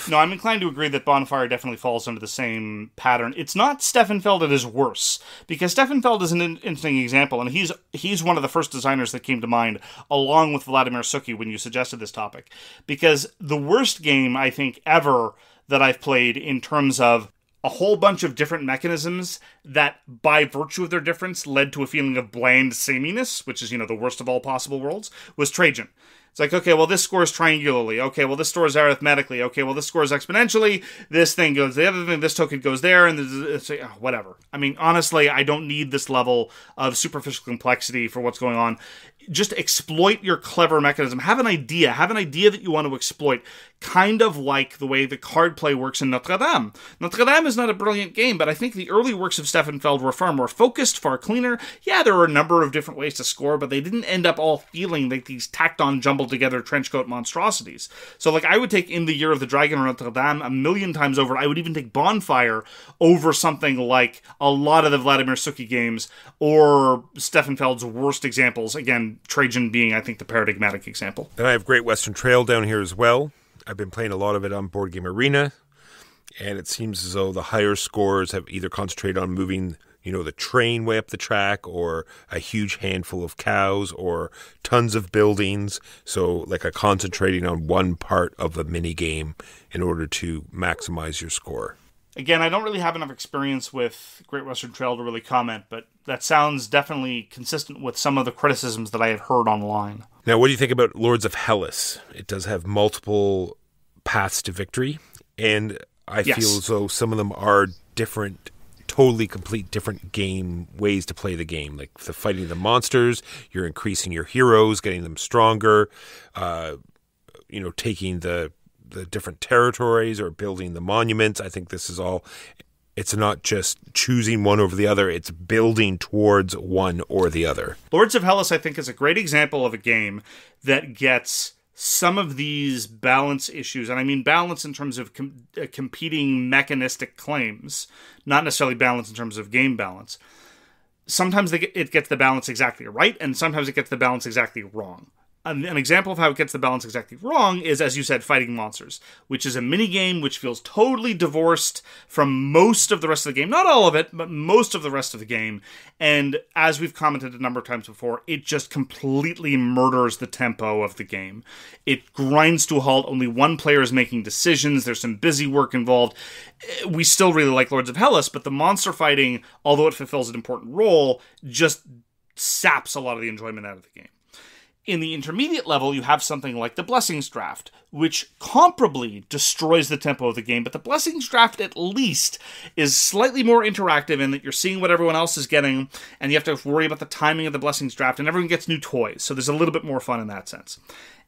No, I'm inclined to agree that Bonfire definitely falls under the same pattern. It's not Steffenfeld at his worst, because Steffenfeld is an interesting example, and he's one of the first designers that came to mind, along with Vladimir Suki, when you suggested this topic. Because the worst game, I think, ever that I've played in terms of a whole bunch of different mechanisms that, by virtue of their difference, led to a feeling of bland sameness, which is, the worst of all possible worlds, was Trajan. It's like, okay, well, this scores triangularly. Okay, well, this scores arithmetically. Okay, well, this scores exponentially. This thing goes the other thing. This token goes there, and it's like, whatever. I mean, honestly, I don't need this level of superficial complexity for what's going on. Just exploit your clever mechanism. Have an idea that you want to exploit, kind of like the way the card play works in Notre Dame. Notre Dame is not a brilliant game, but I think the early works of Steffenfeld were far more focused, far cleaner. Yeah, there were a number of different ways to score, but they didn't end up all feeling like these tacked-on, jumbled-together trenchcoat monstrosities. So, I would take In the Year of the Dragon or Notre Dame a million times over. I would even take Bonfire over something like a lot of the Vladimir Suki games, or Steffenfeld's worst examples. Again, Trajan being, I think, the paradigmatic example. Then I have Great Western Trail down here as well. I've been playing a lot of it on Board Game Arena, and it seems as though the higher scores have either concentrated on moving, the train way up the track, or a huge handful of cows, or tons of buildings. So, concentrating on one part of the mini game in order to maximize your score. Again, I don't really have enough experience with Great Western Trail to really comment, but that sounds definitely consistent with some of the criticisms that I had heard online. Now, what do you think about Lords of Hellas? It does have multiple paths to victory, and I feel as though some of them are different, totally complete different game ways to play the game. Like the fighting the monsters, you're increasing your heroes, getting them stronger, taking the different territories or building the monuments. I think this is all, it's not just choosing one over the other, it's building towards one or the other. Lords of Hellas, I think, is a great example of a game that gets some of these balance issues, and I mean balance in terms of competing mechanistic claims, not necessarily balance in terms of game balance. Sometimes it gets the balance exactly right, and sometimes it gets the balance exactly wrong. An example of how it gets the balance exactly wrong is, as you said, Fighting Monsters, which is a mini-game which feels totally divorced from most of the rest of the game. Not all of it, but most of the rest of the game. And as we've commented a number of times before, it just completely murders the tempo of the game. It grinds to a halt. Only one player is making decisions. There's some busy work involved. We still really like Lords of Hellas, but the monster fighting, although it fulfills an important role, just saps a lot of the enjoyment out of the game. In the intermediate level, you have something like the Blessings Draft, which comparably destroys the tempo of the game, but the Blessings Draft at least is slightly more interactive in that you're seeing what everyone else is getting, and you have to worry about the timing of the Blessings Draft, and everyone gets new toys, so there's a little bit more fun in that sense.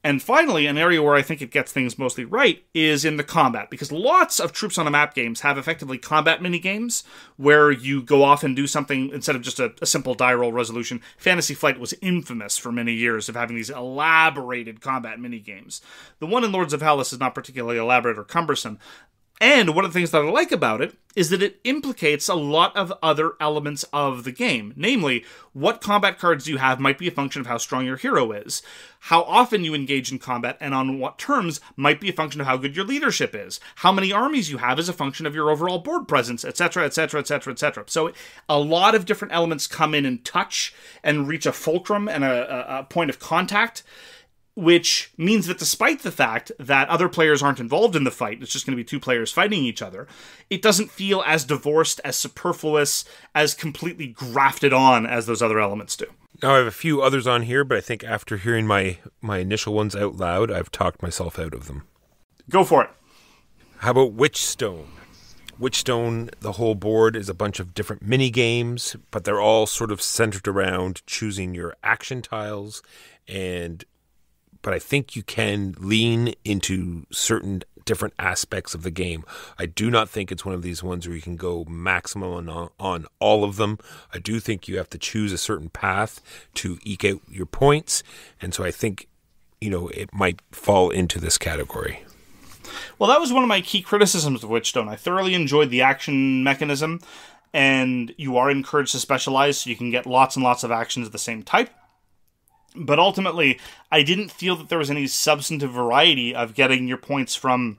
And finally, an area where I think it gets things mostly right is in the combat, because lots of Troops on a Map games have effectively combat mini-games where you go off and do something instead of just a simple die roll resolution. Fantasy Flight was infamous for many years of having these elaborated combat mini-games. The one in Lords of Hellas is not particularly elaborate or cumbersome. And one of the things that I like about it is that it implicates a lot of other elements of the game. Namely, what combat cards you have might be a function of how strong your hero is. How often you engage in combat and on what terms might be a function of how good your leadership is. How many armies you have is a function of your overall board presence, etc., etc., etc., etc. So a lot of different elements come in and touch and reach a fulcrum and a point of contact, which means that despite the fact that other players aren't involved in the fight, it's just going to be two players fighting each other, it doesn't feel as divorced, as superfluous, as completely grafted on as those other elements do. Now, I have a few others on here, but I think after hearing my initial ones out loud, I've talked myself out of them. Go for it. How about Witchstone? Witchstone, the whole board is a bunch of different mini-games, but they're all sort of centered around choosing your action tiles, but I think you can lean into certain different aspects of the game. I do not think it's one of these ones where you can go maximum on all of them. I do think you have to choose a certain path to eke out your points, and so I think, it might fall into this category. Well, that was one of my key criticisms of Witchstone. I thoroughly enjoyed the action mechanism, and you are encouraged to specialize so you can get lots and lots of actions of the same type. But ultimately, I didn't feel that there was any substantive variety of getting your points from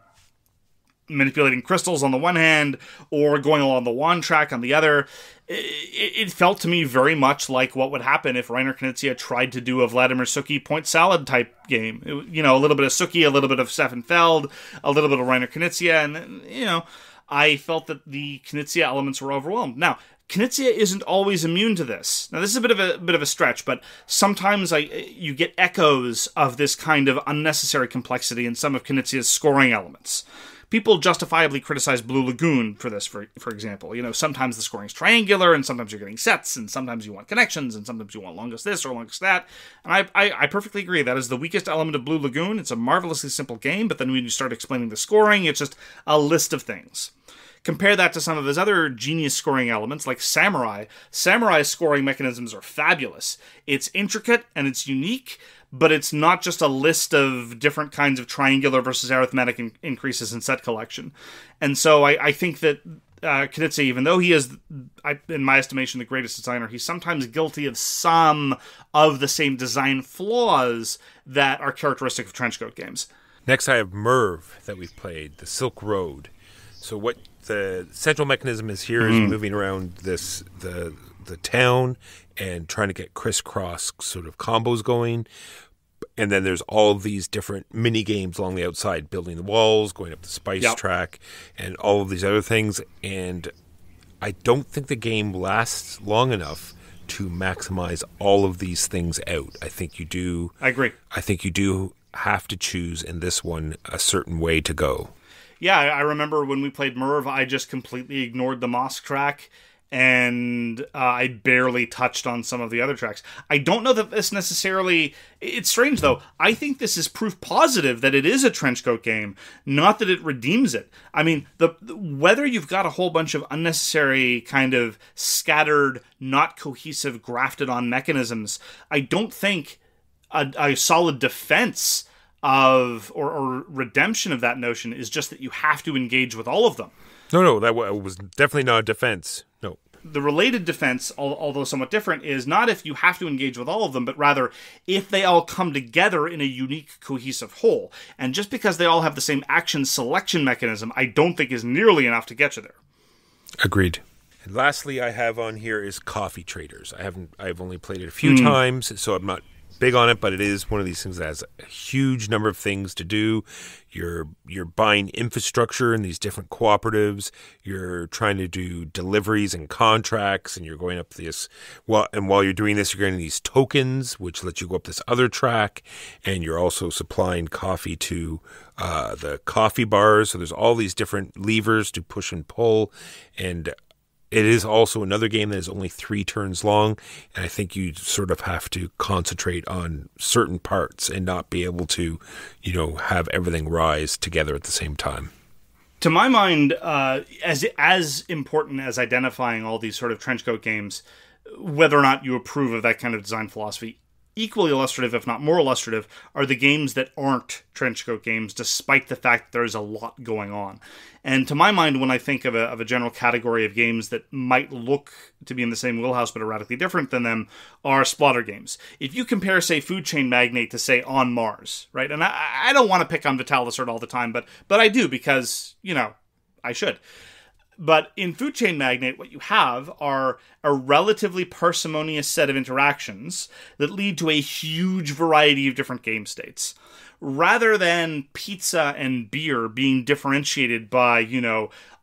manipulating crystals on the one hand or going along the wand track on the other. It felt to me very much like what would happen if Reiner Knizia tried to do a Vladimir Suki point salad type game. A little bit of Suki, a little bit of Stefan Feld, a little bit of Reiner Knizia, and, I felt that the Knizia elements were overwhelmed. Now, Knizia isn't always immune to this. Now, this is a bit of a stretch, but sometimes you get echoes of this kind of unnecessary complexity in some of Knizia's scoring elements. People justifiably criticize Blue Lagoon for this, for example. Sometimes the scoring's triangular, and sometimes you're getting sets, and sometimes you want connections, and sometimes you want longest this or longest that. And I perfectly agree. That is the weakest element of Blue Lagoon. It's a marvelously simple game, but then when you start explaining the scoring, it's just a list of things. Compare that to some of his other genius scoring elements, like Samurai. Samurai's scoring mechanisms are fabulous. It's intricate and it's unique, but it's not just a list of different kinds of triangular versus arithmetic increases in set collection. And so I think that Knizia, even though he is, in my estimation, the greatest designer, he's sometimes guilty of some of the same design flaws that are characteristic of Trenchcoat Games. Next, I have Merv that we've played, the Silk Road. So what the central mechanism is here is moving around the town and trying to get crisscross sort of combos going. And then there's all of these different mini games along the outside, building the walls, going up the spice track, and all of these other things. And I don't think the game lasts long enough to maximize all of these things out. I think you do. I agree. I think you do have to choose in this one a certain way to go. Yeah, I remember when we played Merv, I just completely ignored the Mosque track, and I barely touched on some of the other tracks. I don't know that this necessarily... It's strange, though. I think this is proof positive that it is a Trenchcoat game, not that it redeems it. I mean, whether you've got a whole bunch of unnecessary kind of scattered, not cohesive, grafted-on mechanisms, I don't think a solid defense of or redemption of that notion is just that you have to engage with all of them. No, that was definitely not a defense. No. The related defense, although somewhat different, is not if you have to engage with all of them, but rather if they all come together in a unique, cohesive whole. And just because they all have the same action selection mechanism, I don't think is nearly enough to get you there. Agreed. And lastly, I have on here is Coffee Traders. I've only played it a few times, so I'm not big on it, but it is one of these things that has a huge number of things to do. You're buying infrastructure in these different cooperatives. You're trying to do deliveries and contracts, and you're going up this. And while you're doing this, you're getting these tokens, which let you go up this other track, and you're also supplying coffee to the coffee bars. So there's all these different levers to push and pull, and it is also another game that is only 3 turns long, and I think you sort of have to concentrate on certain parts and not be able to, have everything rise together at the same time. To my mind, as important as identifying all these sort of Trenchcoat games, whether or not you approve of that kind of design philosophy, equally illustrative, if not more illustrative, are the games that aren't Trenchcoat games, despite the fact that there's a lot going on. And to my mind, when I think of a general category of games that might look to be in the same wheelhouse but are radically different than them, are splatter games. If you compare, say, Food Chain Magnate to, say, On Mars, right? And I don't want to pick on Vitalisert all the time, but I do because, I should. But in Food Chain Magnate, what you have are a relatively parsimonious set of interactions that lead to a huge variety of different game states. Rather than pizza and beer being differentiated by,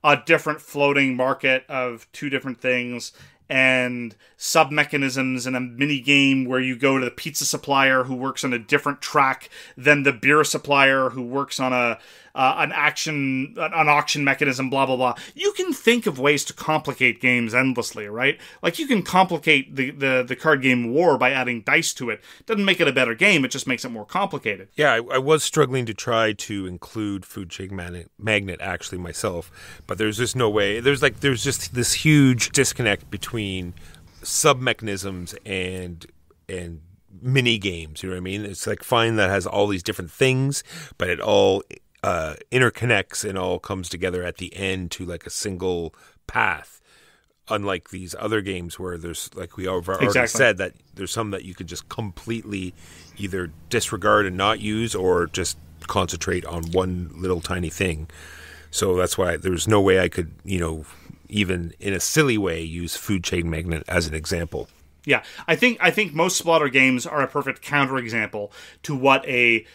a different floating market of 2 different things and sub-mechanisms in a mini-game where you go to the pizza supplier who works on a different track than the beer supplier who works on an auction mechanism, blah, blah, blah. You can think of ways to complicate games endlessly, right? Like, you can complicate the card game War by adding dice to it. Doesn't make it a better game, it just makes it more complicated. Yeah, I was struggling to try to include Food Chain Magnate actually myself, but there's just no way. There's just this huge disconnect between sub-mechanisms and mini games, you know what I mean? It's like fine that has all these different things, but it all interconnects and all comes together at the end to like a single path. Unlike these other games where there's, like we already said, that there's some that you could just completely either disregard and not use or just concentrate on one little tiny thing. So that's why there's no way I could, even in a silly way, use Food Chain Magnate as an example. Yeah, I think most Splatter games are a perfect counterexample to what a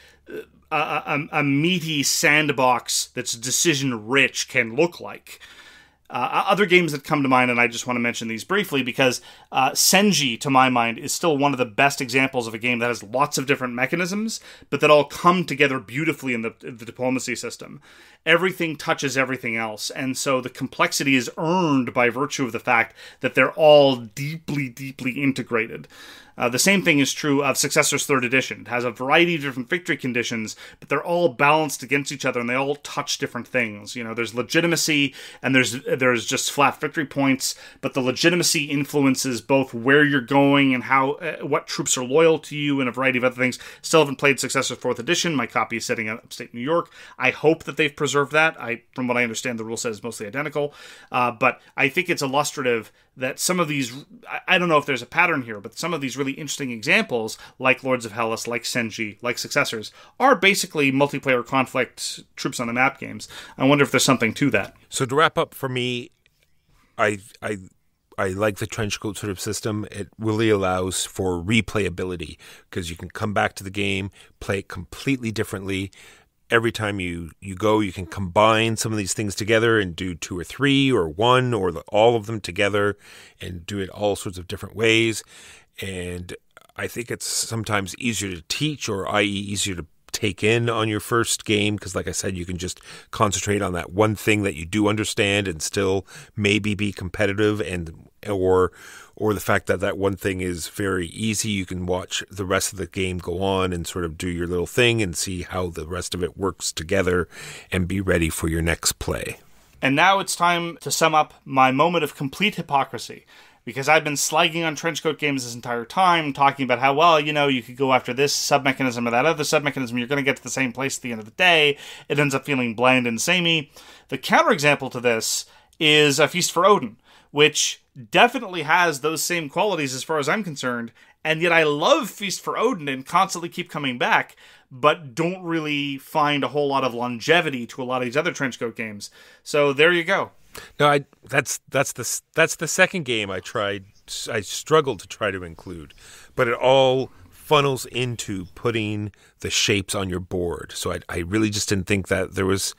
meaty sandbox that's decision rich can look like. Other games that come to mind, and I just want to mention these briefly because Senji, to my mind, is still one of the best examples of a game that has lots of different mechanisms, but that all come together beautifully in the diplomacy system. Everything touches everything else, and so the complexity is earned by virtue of the fact that they're all deeply, deeply integrated. The same thing is true of Successor's 3rd edition. It has a variety of different victory conditions, but they're all balanced against each other, and they all touch different things. There's legitimacy, and there's just flat victory points, but the legitimacy influences both where you're going and how what troops are loyal to you, and a variety of other things. Still haven't played Successor's 4th edition. My copy is sitting in upstate New York. I hope that they've preserved that. From what I understand, the rule set is mostly identical, but I think it's illustrative that some of these, I don't know if there's a pattern here, but some of these really interesting examples, like Lords of Hellas, like Senji, like Successors, are basically multiplayer conflict troops on the map games. I wonder if there's something to that. So to wrap up for me, I like the Trenchcoat sort of system. It really allows for replayability because you can come back to the game, play it completely differently. Every time you go, you can combine some of these things together and do 2 or 3 or 1 or all of them together and do it all sorts of different ways. And I think it's sometimes easier to teach, or i.e. easier to take in on your first game because, like I said, you can just concentrate on that one thing that you do understand and still maybe be competitive, and or the fact that that one thing is very easy. You can watch the rest of the game go on and sort of do your little thing and see how the rest of it works together and be ready for your next play. And now it's time to sum up my moment of complete hypocrisy. Because I've been slagging on Trenchcoat Games this entire time, talking about how, well, you could go after this sub-mechanism or that other sub-mechanism, you're going to get to the same place at the end of the day. It ends up feeling bland and samey. The counterexample to this is A Feast for Odin, which definitely has those same qualities as far as I'm concerned, and yet I love Feast for Odin and constantly keep coming back, but don't really find a whole lot of longevity to a lot of these other Trenchcoat games. So there you go. No, that's the second game I struggled to try to include, but it all funnels into putting the shapes on your board. So I really just didn't think that there was.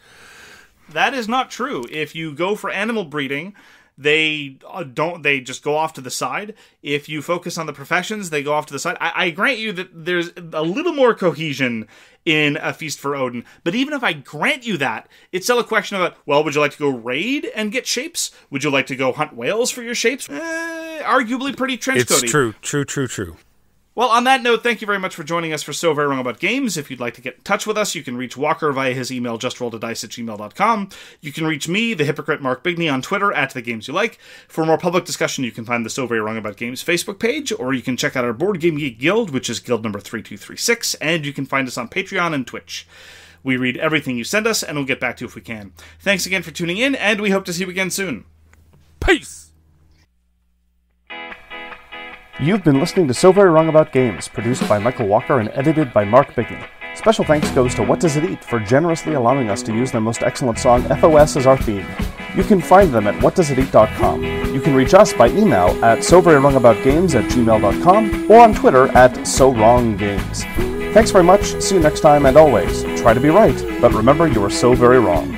That is not true. If you go for animal breeding, they just go off to the side. If you focus on the professions, they go off to the side. I grant you that there's a little more cohesion in A Feast for Odin, but even if I grant you that, it's still a question of, well, would you like to go raid and get shapes? Would you like to go hunt whales for your shapes? Arguably pretty trenchcoaty. It's true. Well, on that note, thank you very much for joining us for So Very Wrong About Games. If you'd like to get in touch with us, you can reach Walker via his email, justrolledadice@gmail.com. You can reach me, the hypocrite Mark Bigney, on Twitter, @TheGamesYouLike. For more public discussion, you can find the So Very Wrong About Games Facebook page, or you can check out our Board Game Geek Guild, which is guild number 3236, and you can find us on Patreon and Twitch. We read everything you send us, and we'll get back to you if we can. Thanks again for tuning in, and we hope to see you again soon. Peace! You've been listening to So Very Wrong About Games, produced by Michael Walker and edited by Mark Bigney. Special thanks goes to What Does It Eat for generously allowing us to use their most excellent song, FOS, as our theme. You can find them at whatdoesiteat.com. You can reach us by email at soverywrongaboutgames@gmail.com or on Twitter @SoWrongGames. Thanks very much, see you next time, and always, try to be right, but remember you are so very wrong.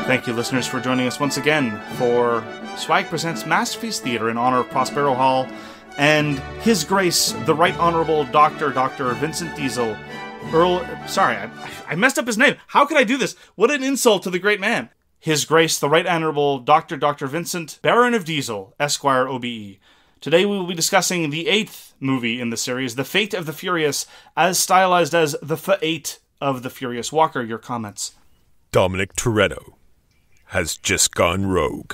Thank you, listeners, for joining us once again for SWAG Presents Masterpiece Theater in honor of Prospero Hall and His Grace, the Right Honorable Dr. Vincent Diesel, I messed up his name. How could I do this? What an insult to the great man. His Grace, the Right Honorable Dr. Vincent, Baron of Diesel, Esquire OBE. Today we will be discussing the 8th movie in the series, The Fate of the Furious, as stylized as The Fate of the Furious. Walker, your comments. Dominic Toretto has just gone rogue.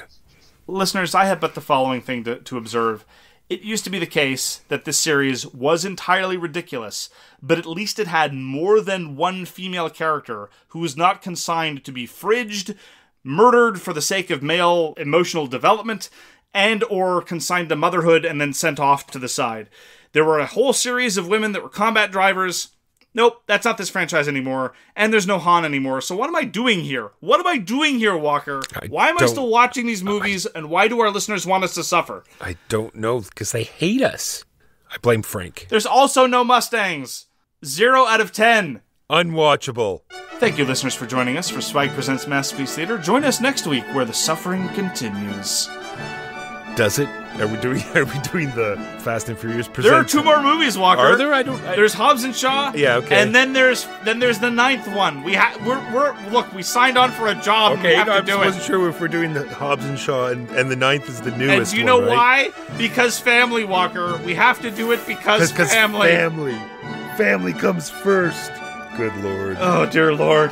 Listeners, I have but the following thing to observe. It used to be the case that this series was entirely ridiculous, but at least it had more than one female character who was not consigned to be fridged, murdered for the sake of male emotional development, and or consigned to motherhood and then sent off to the side. There were a whole series of women that were combat drivers. Nope, that's not this franchise anymore. And there's no Han anymore. So what am I doing here? What am I doing here, Walker? Why am I still watching these movies, and why do our listeners want us to suffer? I don't know, because they hate us. I blame Frank. There's also no Mustangs. 0 out of 10. Unwatchable. Thank you, listeners, for joining us for SVWAG Presents Masterpiece Theater. Join us next week, where the suffering continues. Does it? Are we doing the Fast and Furious Presents? There are 2 more movies, Walker. Are there? There's Hobbs and Shaw. Yeah, okay. And then there's the 9th one. We signed on for a job. Okay, and we have to do it. I wasn't sure if we're doing the Hobbs and Shaw, and the 9th is the newest. And do you know one, right? why? Because family, Walker. We have to do it because family. Family comes first. Good Lord. Oh, dear Lord.